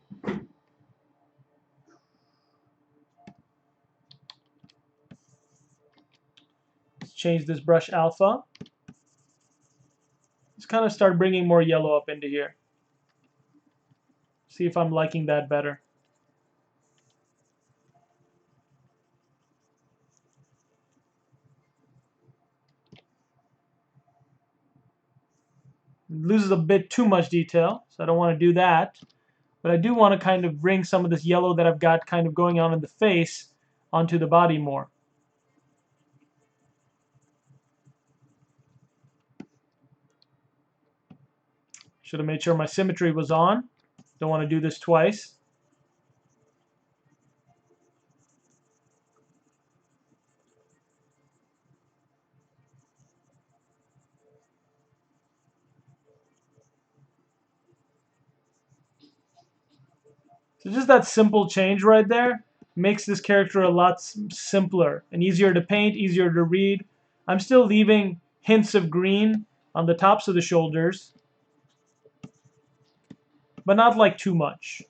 Let's change this brush alpha. Let's kind of start bringing more yellow up into here. See if I'm liking that better. It loses a bit too much detail, so I don't want to do that. But I do want to kind of bring some of this yellow that I've got kind of going on in the face onto the body more. Should have made sure my symmetry was on. Don't want to do this twice. So just that simple change right there makes this character a lot simpler and easier to paint, easier to read. I'm still leaving hints of green on the tops of the shoulders, but not like too much.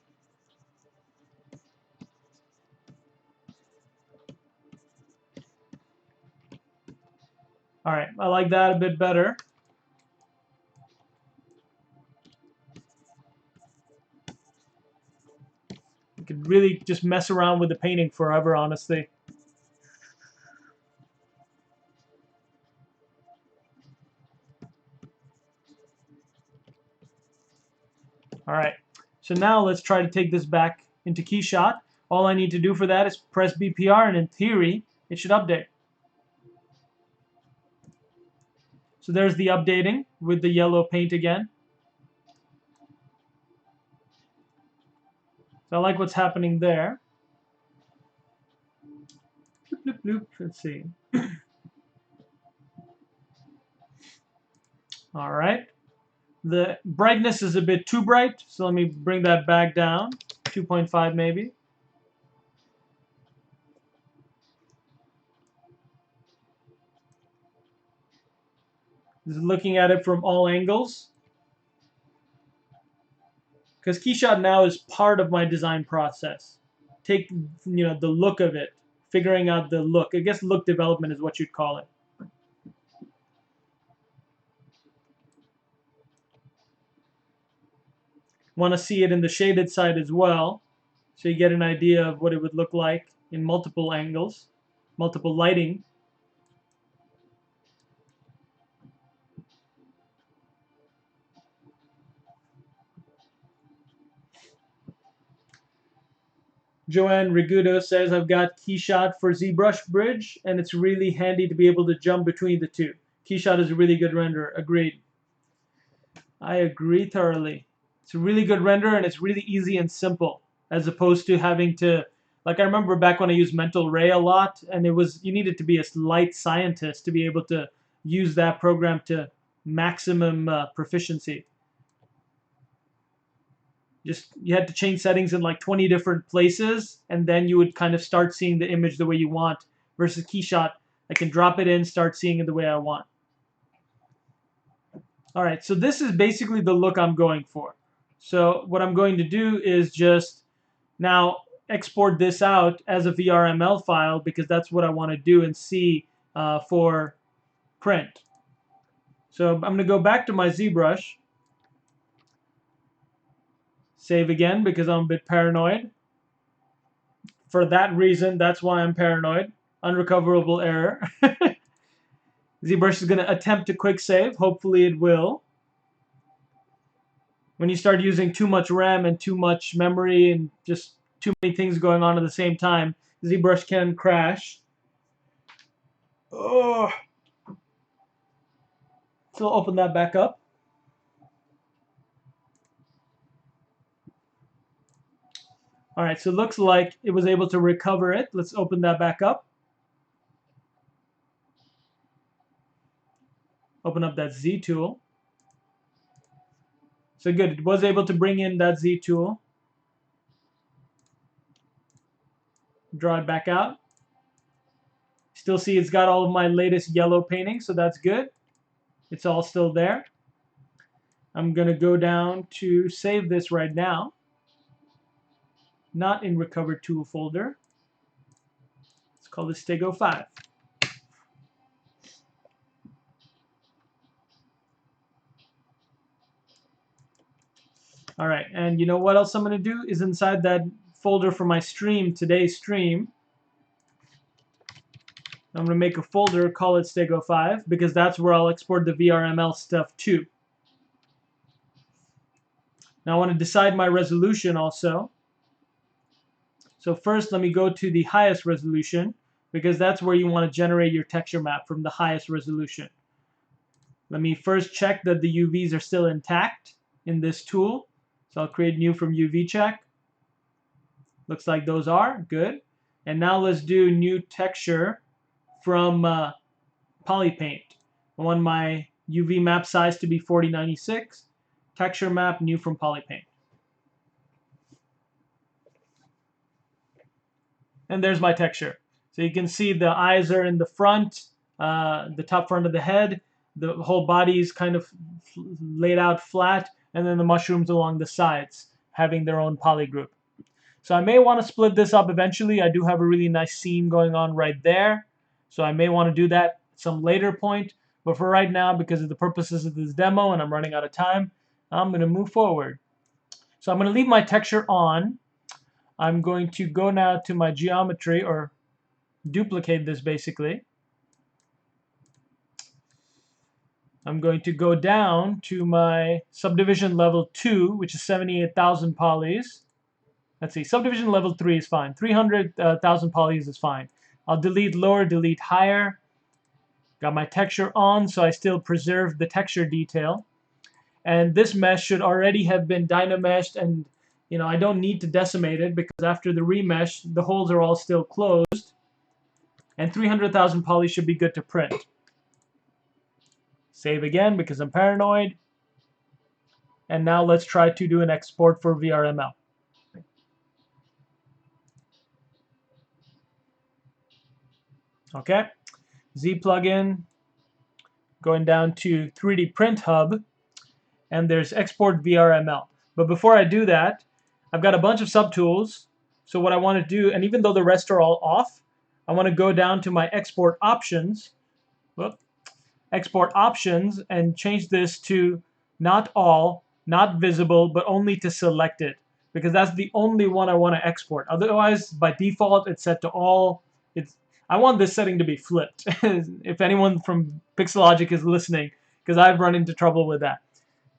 All right, I like that a bit better. You could really just mess around with the painting forever, honestly. All right, so now let's try to take this back into KeyShot. All I need to do for that is press BPR, and in theory, it should update. So there's the updating with the yellow paint again. So I like what's happening there. Bloop, bloop, bloop. Let's see. All right. The brightness is a bit too bright, so let me bring that back down. 2.5 maybe. Just looking at it from all angles. Because KeyShot now is part of my design process. Take, the look of it, figuring out the look. I guess look development is what you'd call it. Want to see it in the shaded side as well, so you get an idea of what it would look like in multiple angles, multiple lighting. Joanne Rigudo says, I've got Keyshot for ZBrush Bridge, and it's really handy to be able to jump between the two. Keyshot is a really good renderer. Agreed. I agree thoroughly. It's a really good renderer, and it's really easy and simple, as opposed to having to, like I remember back when I used Mental Ray a lot, and you needed to be a light scientist to be able to use that program to maximum proficiency. You had to change settings in like 20 different places, and then you would kind of start seeing the image the way you want. Versus Keyshot, I can drop it in, start seeing it the way I want. All right, so this is basically the look I'm going for. So what I'm going to do is just now export this out as a VRML file, because that's what I want to do and see for print. So I'm going to go back to my ZBrush. Save again because I'm a bit paranoid. For that reason, that's why I'm paranoid. Unrecoverable error. ZBrush is going to attempt to quick save. Hopefully it will. When you start using too much RAM and too much memory and just too many things going on at the same time, ZBrush can crash. Oh. So I'll open that back up. All right, so it looks like it was able to recover it. Let's open that back up. Open up that Z tool. So good, it was able to bring in that Z tool. Draw it back out. Still see it's got all of my latest yellow painting, so that's good. It's all still there. I'm going to go down to save this right now. Not in recovered tool folder. Let's call this Stego 5. All right, and you know what else I'm going to do is inside that folder for my stream, today's stream, I'm going to make a folder, call it Stego 5, because that's where I'll export the VRML stuff to. Now I want to decide my resolution also. So first, let me go to the highest resolution, because that's where you want to generate your texture map, from the highest resolution. Let me first check that the UVs are still intact in this tool. So I'll create new from UV check. Looks like those are good. And now let's do new texture from Polypaint. I want my UV map size to be 4096. Texture map new from Polypaint. And there's my texture. So you can see the eyes are in the front, the top front of the head. The whole body is kind of laid out flat, and then the mushrooms along the sides having their own poly group. So I may want to split this up eventually. I do have a really nice seam going on right there. So I may want to do that at some later point. But for right now, because of the purposes of this demo and I'm running out of time, I'm going to move forward. So I'm going to leave my texture on. I'm going to go now to my geometry, or duplicate this basically. I'm going to go down to my subdivision level 2, which is 78,000 polys. Let's see, subdivision level 3 is fine. 300,000 polys is fine. I'll delete lower, delete higher. Got my texture on, so I still preserve the texture detail. And this mesh should already have been dynameshed, and I don't need to decimate it, because after the remesh, the holes are all still closed. And 300,000 poly should be good to print. Save again because I'm paranoid. And now let's try to do an export for VRML. Okay, Z plugin, going down to 3D Print Hub, and there's Export VRML. But before I do that, I've got a bunch of subtools. So what I want to do, and even though the rest are all off, I want to go down to my export options, export options, and change this to not all, not visible, but only to selected, because that's the only one I want to export. Otherwise, by default, it's set to all. I want this setting to be flipped. If anyone from Pixelogic is listening, because I've run into trouble with that.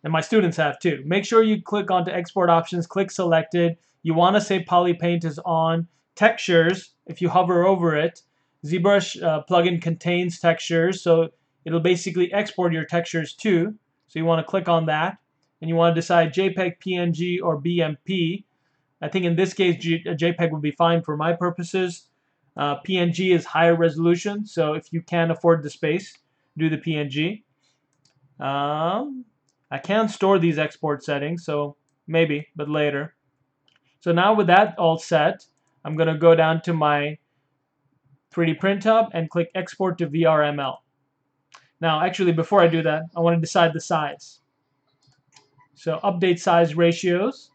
And my students have too. Make sure you click onto export options, click selected. You want to say polypaint is on. Textures, if you hover over it, ZBrush plugin contains textures, so it'll basically export your textures too. So you want to click on that, and you want to decide JPEG, PNG, or BMP. I think in this case, JPEG would be fine for my purposes. PNG is higher resolution, so if you can afford the space, do the PNG. I can store these export settings, so maybe, but later. So now with that all set, I'm going to go down to my 3D Print Hub and click Export to Vrml. Now, actually, before I do that, I want to decide the size. So update size ratios.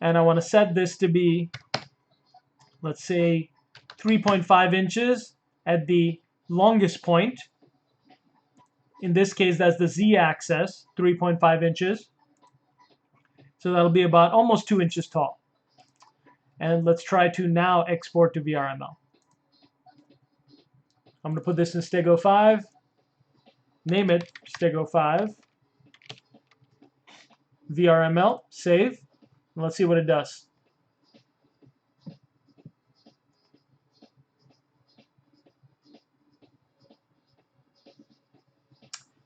And I want to set this to be, let's say, 3.5 inches at the longest point. In this case, that's the z-axis, 3.5 inches. So that'll be about almost 2 inches tall. And let's try to now export to Vrml. I'm going to put this in Stego 5, name it Stego 5, Vrml, save, and let's see what it does.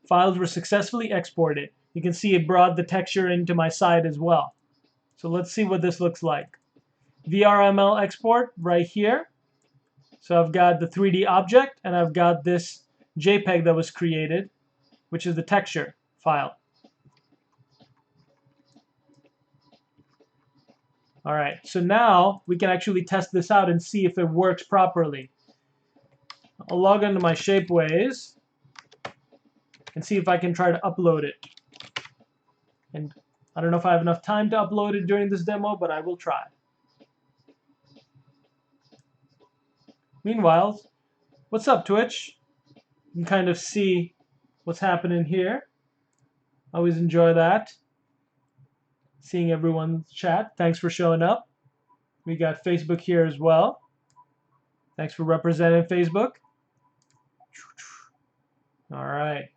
Files were successfully exported. You can see it brought the texture into my site as well. So let's see what this looks like. Vrml export right here. So I've got the 3D object, and I've got this JPEG that was created, which is the texture file. All right, so now we can actually test this out and see if it works properly. I'll log into my Shapeways and see if I can try to upload it. And I don't know if I have enough time to upload it during this demo, but I will try. Meanwhile, what's up, Twitch? You can kind of see what's happening here. Always enjoy that. Seeing everyone's chat. Thanks for showing up. We got Facebook here as well. Thanks for representing Facebook. All right.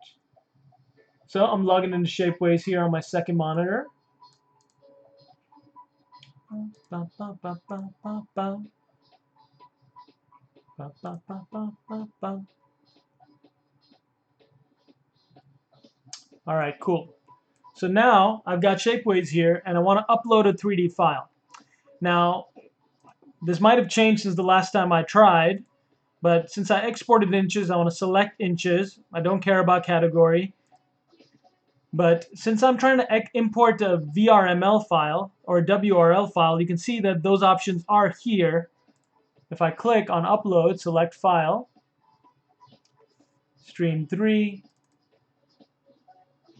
So I'm logging into Shapeways here on my second monitor. All right, cool. So now I've got Shapeways here, and I want to upload a 3D file. Now, this might have changed since the last time I tried, but since I exported inches, I want to select inches. I don't care about category. But since I'm trying to import a VRML file or a WRL file, you can see that those options are here. If I click on Upload, select File, Stream 3.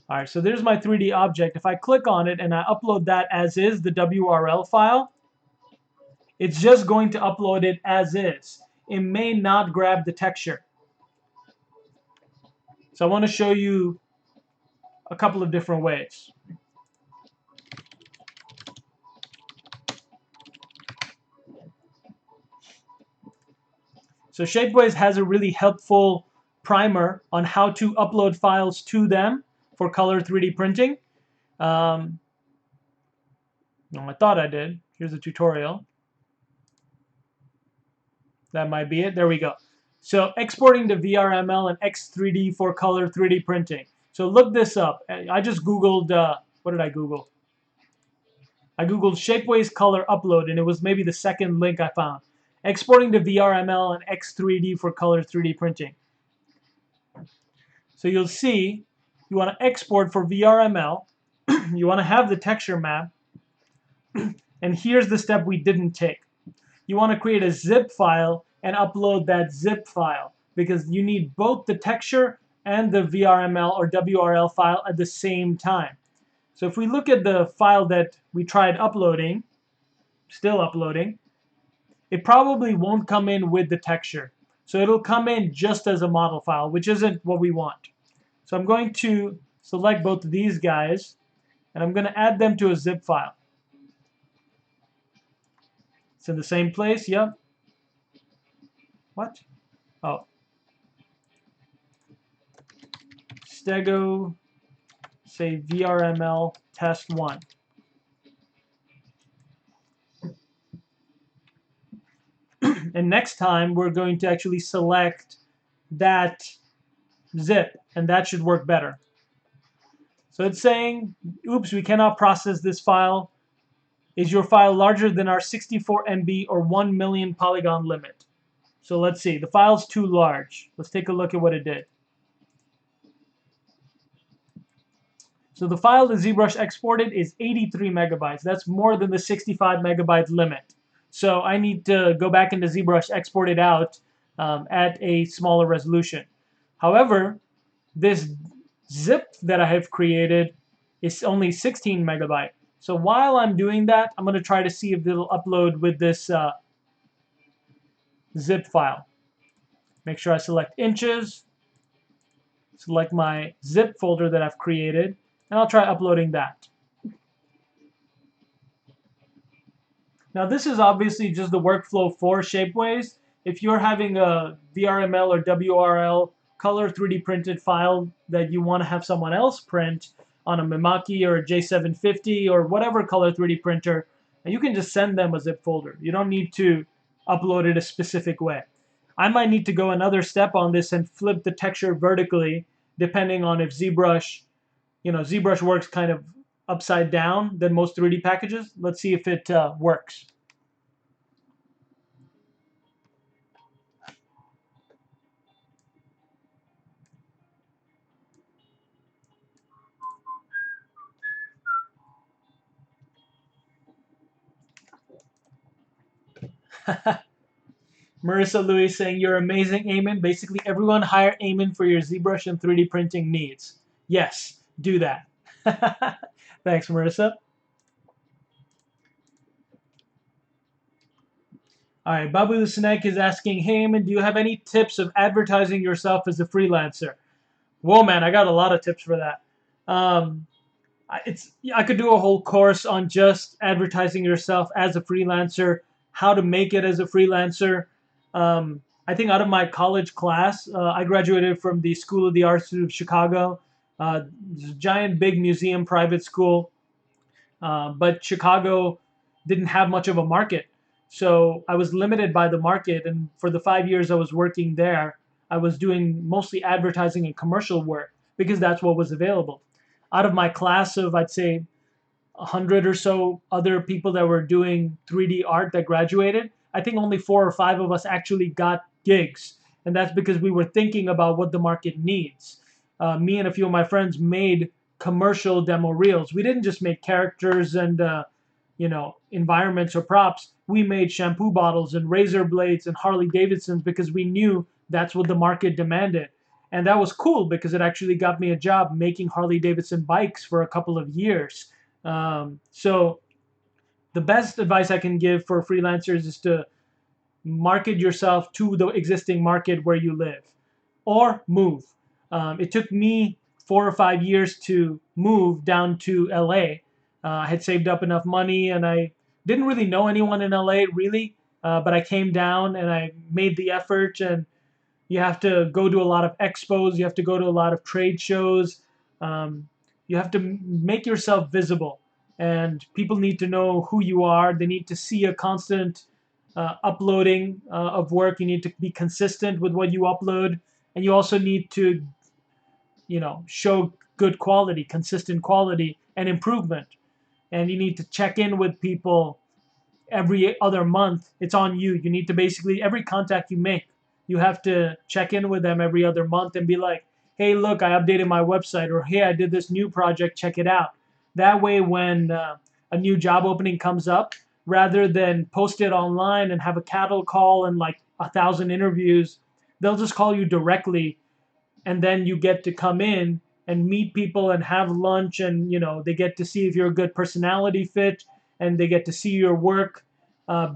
All right, so there's my 3D object. If I click on it and I upload that as is, the WRL file, it's just going to upload it as is. It may not grab the texture. So I want to show you a couple of different ways. So Shapeways has a really helpful primer on how to upload files to them for color 3D printing. No, I thought I did. Here's a tutorial. That might be it. There we go. So exporting to VRML and X3D for color 3D printing. So look this up. I just Googled, what did I Google? I Googled Shapeways color upload, and it was maybe the second link I found. Exporting to VRML and X3D for color 3D printing. So you'll see you want to export for VRML. You want to have the texture map. And here's the step we didn't take. You want to create a zip file and upload that zip file, because you need both the texture and the VRML or WRL file at the same time. So if we look at the file that we tried uploading, still uploading, it probably won't come in with the texture. So it'll come in just as a model file, which isn't what we want. So I'm going to select both of these guys, and I'm going to add them to a zip file. It's in the same place, yep. What? Oh. Stego, say Vrml test 1. And next time, we're going to actually select that zip, and that should work better. So it's saying, oops, we cannot process this file. Is your file larger than our 64 MB or 1 million polygon limit? So let's see. The file's too large. Let's take a look at what it did. So the file that ZBrush exported is 83 megabytes. That's more than the 65 megabyte limit. So I need to go back into ZBrush, export it out at a smaller resolution. However, this zip that I have created is only 16 megabyte. So while I'm doing that, I'm going to try to see if it'll upload with this zip file. Make sure I select inches, select my zip folder that I've created, and I'll try uploading that. Now this is obviously just the workflow for Shapeways. If you're having a VRML or WRL color 3D printed file that you want to have someone else print on a Mimaki or a J750 or whatever color 3D printer, you can just send them a zip folder. You don't need to upload it a specific way. I might need to go another step on this and flip the texture vertically, depending on if ZBrush, ZBrush works kind of upside down than most 3D packages. Let's see if it works. Marissa Louis saying, you're amazing, Aiman. Basically, everyone hire Aiman for your ZBrush and 3D printing needs. Yes, do that. Thanks, Marissa. All right, Babu Snack is asking, hey, Aiman, do you have any tips of advertising yourself as a freelancer? Whoa, man, I got a lot of tips for that. I could do a whole course on just advertising yourself as a freelancer, how to make it as a freelancer. I think out of my college class, I graduated from the School of the Arts of Chicago. It's a giant, big museum, private school. But Chicago didn't have much of a market. So I was limited by the market. And for the 5 years I was working there, I was doing mostly advertising and commercial work because that's what was available. Out of my class of, I'd say, 100 or so other people that were doing 3D art that graduated, I think only 4 or 5 of us actually got gigs. And that's because we were thinking about what the market needs. Me and a few of my friends made commercial demo reels. We didn't just make characters and environments or props. We made shampoo bottles and razor blades and Harley Davidsons because we knew that's what the market demanded. And that was cool because it actually got me a job making Harley Davidson bikes for a couple of years. So the best advice I can give for freelancers is to market yourself to the existing market where you live or move. It took me 4 or 5 years to move down to LA. I had saved up enough money and I didn't really know anyone in LA really, but I came down and I made the effort. And you have to go to a lot of expos, you have to go to a lot of trade shows, you have to make yourself visible. And people need to know who you are. They need to see a constant uploading of work. You need to be consistent with what you upload. And you also need to, show good quality, consistent quality, and improvement. And you need to check in with people every other month. It's on you. You need to basically, every contact you make, you have to check in with them every other month and be like, hey, look, I updated my website, or hey, I did this new project, check it out. That way, when a new job opening comes up, rather than post it online and have a cattle call and like 1,000 interviews, they'll just call you directly, and then you get to come in and meet people and have lunch, and they get to see if you're a good personality fit, and they get to see your work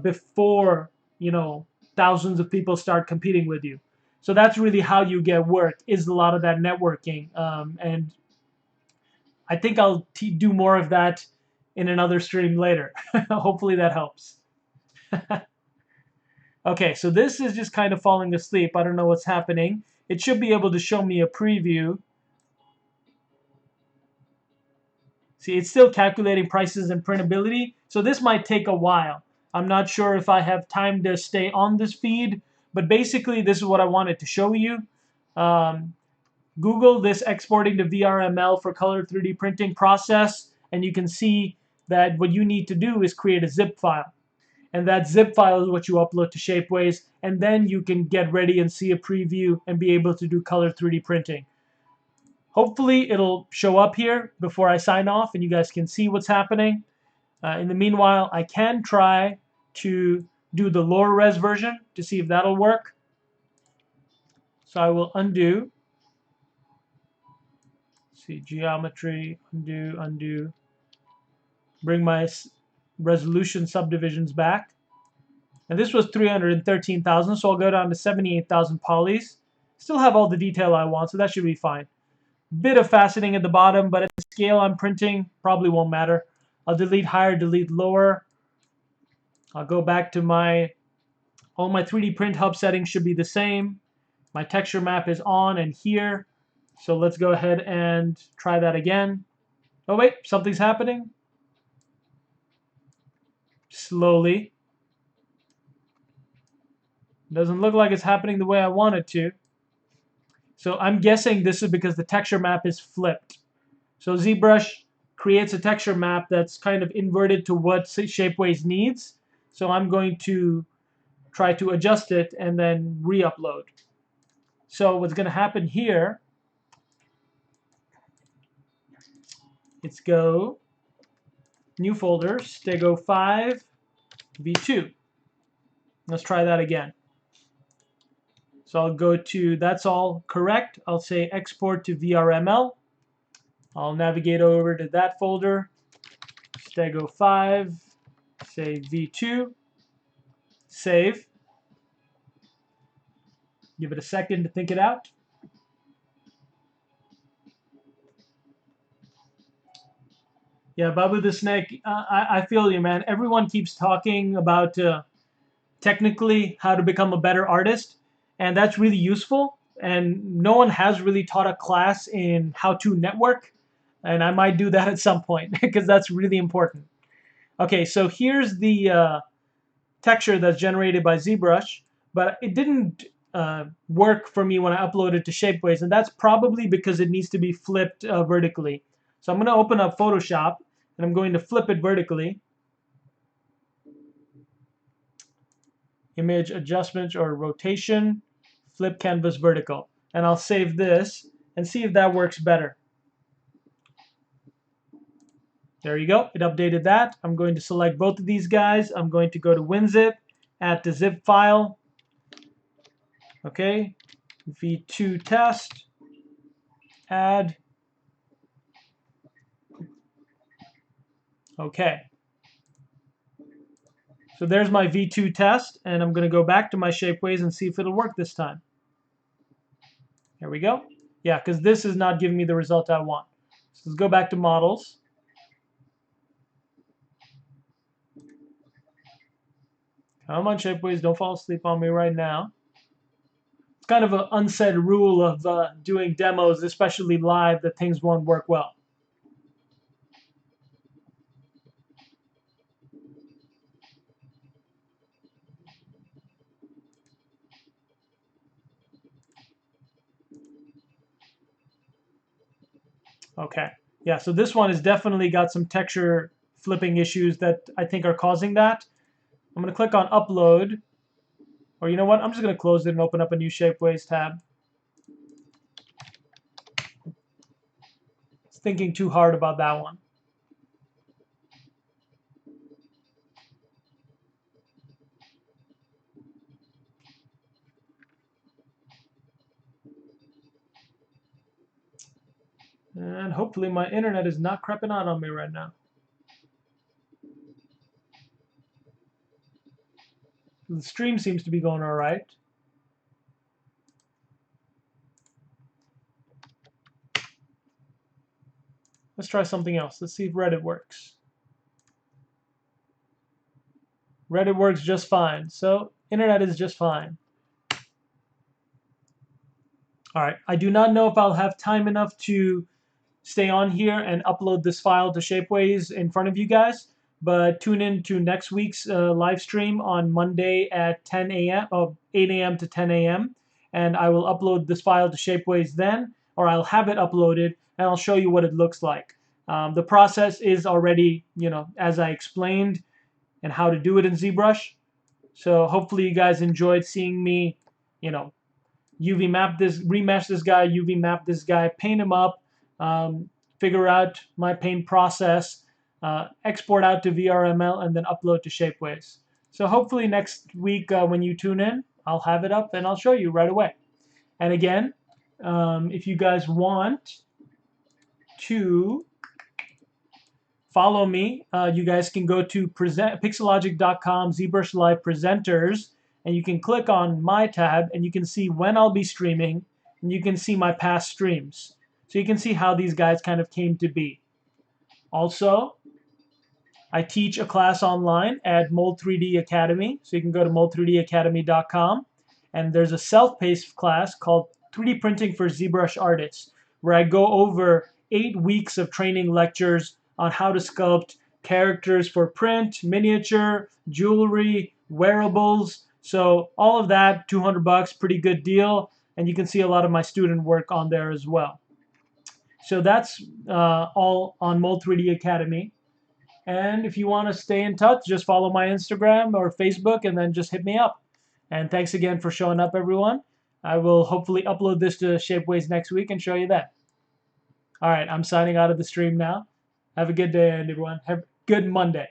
before thousands of people start competing with you. So that's really how you get work, is a lot of that networking. And I think I'll do more of that in another stream later. Hopefully that helps. Okay, so this is just kind of falling asleep. I don't know what's happening. It should be able to show me a preview. See, it's still calculating prices and printability, so this might take a while. I'm not sure if I have time to stay on this feed, but basically this is what I wanted to show you. Google this exporting to Vrml for color 3D printing process, and you can see that what you need to do is create a zip file. And that zip file is what you upload to Shapeways, and then you can get ready and see a preview and be able to do color 3D printing. Hopefully it'll show up here before I sign off and you guys can see what's happening. In the meanwhile, I can try to do the lower res version to see if that'll work. So I will undo. See, geometry, undo, undo. Bring my resolution subdivisions back. And this was 313,000, so I'll go down to 78,000 polys. Still have all the detail I want, so that should be fine. Bit of faceting at the bottom, but at the scale I'm printing, probably won't matter. I'll delete higher, delete lower. I'll go back to all my 3D print hub settings should be the same. My texture map is on and here. So let's go ahead and try that again. Oh wait, something's happening. Slowly. Doesn't look like it's happening the way I want it to. So I'm guessing this is because the texture map is flipped. So ZBrush creates a texture map that's kind of inverted to what Shapeways needs. So I'm going to try to adjust it and then re-upload. So what's going to happen here, it's go, new folder, Stego 5, V2. Let's try that again. So I'll go to, that's all correct. I'll say export to Vrml. I'll navigate over to that folder, Stego 5, say V2, save. Give it a second to think it out. Yeah, Babu the Snake, I feel you, man. Everyone keeps talking about technically how to become a better artist, and that's really useful. And no one has really taught a class in how to network, and I might do that at some point because that's really important. Okay, so here's the texture that's generated by ZBrush, but it didn't work for me when I uploaded to Shapeways, and that's probably because it needs to be flipped vertically. So I'm going to open up Photoshop, and I'm going to flip it vertically. Image adjustment or rotation, flip canvas vertical. And I'll save this and see if that works better. There you go. It updated that. I'm going to select both of these guys. I'm going to go to WinZip, add the zip file. Okay, V2 test, add. Okay. So there's my V2 test, and I'm going to go back to my Shapeways and see if it'll work this time. There we go. Yeah, because this is not giving me the result I want. So let's go back to models. Come on, Shapeways, don't fall asleep on me right now. It's kind of an unsaid rule of doing demos, especially live, that things won't work well. Okay, yeah, so this one has definitely got some texture flipping issues that I think are causing that. I'm going to click on Upload, or you know what, I'm just going to close it and open up a new Shapeways tab. It's thinking too hard about that one. And hopefully my internet is not crapping out on me right now. The stream seems to be going all right. Let's Let's try something else. Let's see if Reddit works. Reddit works just fine. So internet is just fine. All right. I do not know if I'll have time enough to stay on here and upload this file to Shapeways in front of you guys. But tune in to next week's live stream on Monday at 10 a.m. 8 a.m. to 10 a.m. And I will upload this file to Shapeways then, or I'll have it uploaded, and I'll show you what it looks like. The process is already, as I explained, and how to do it in ZBrush. So hopefully you guys enjoyed seeing me, UV map this, remesh this guy, UV map this guy, paint him up, figure out my paint process, export out to Vrml, and then upload to Shapeways. So hopefully next week when you tune in, I'll have it up and I'll show you right away. And again, if you guys want to follow me, you guys can go to pixelogic.com, ZBrush Live Presenters, and you can click on my tab and you can see when I'll be streaming, and you can see my past streams. So you can see how these guys kind of came to be. Also, I teach a class online at Mold3D Academy, so you can go to mold3dacademy.com, and there's a self-paced class called 3D Printing for ZBrush Artists, where I go over 8 weeks of training lectures on how to sculpt characters for print, miniature, jewelry, wearables. So all of that, $200, pretty good deal, and you can see a lot of my student work on there as well. So that's all on Mold3D Academy. And if you want to stay in touch, just follow my Instagram or Facebook and then just hit me up. And thanks again for showing up, everyone. I will hopefully upload this to Shapeways next week and show you that. All right, I'm signing out of the stream now. Have a good day, everyone. Have a good Monday.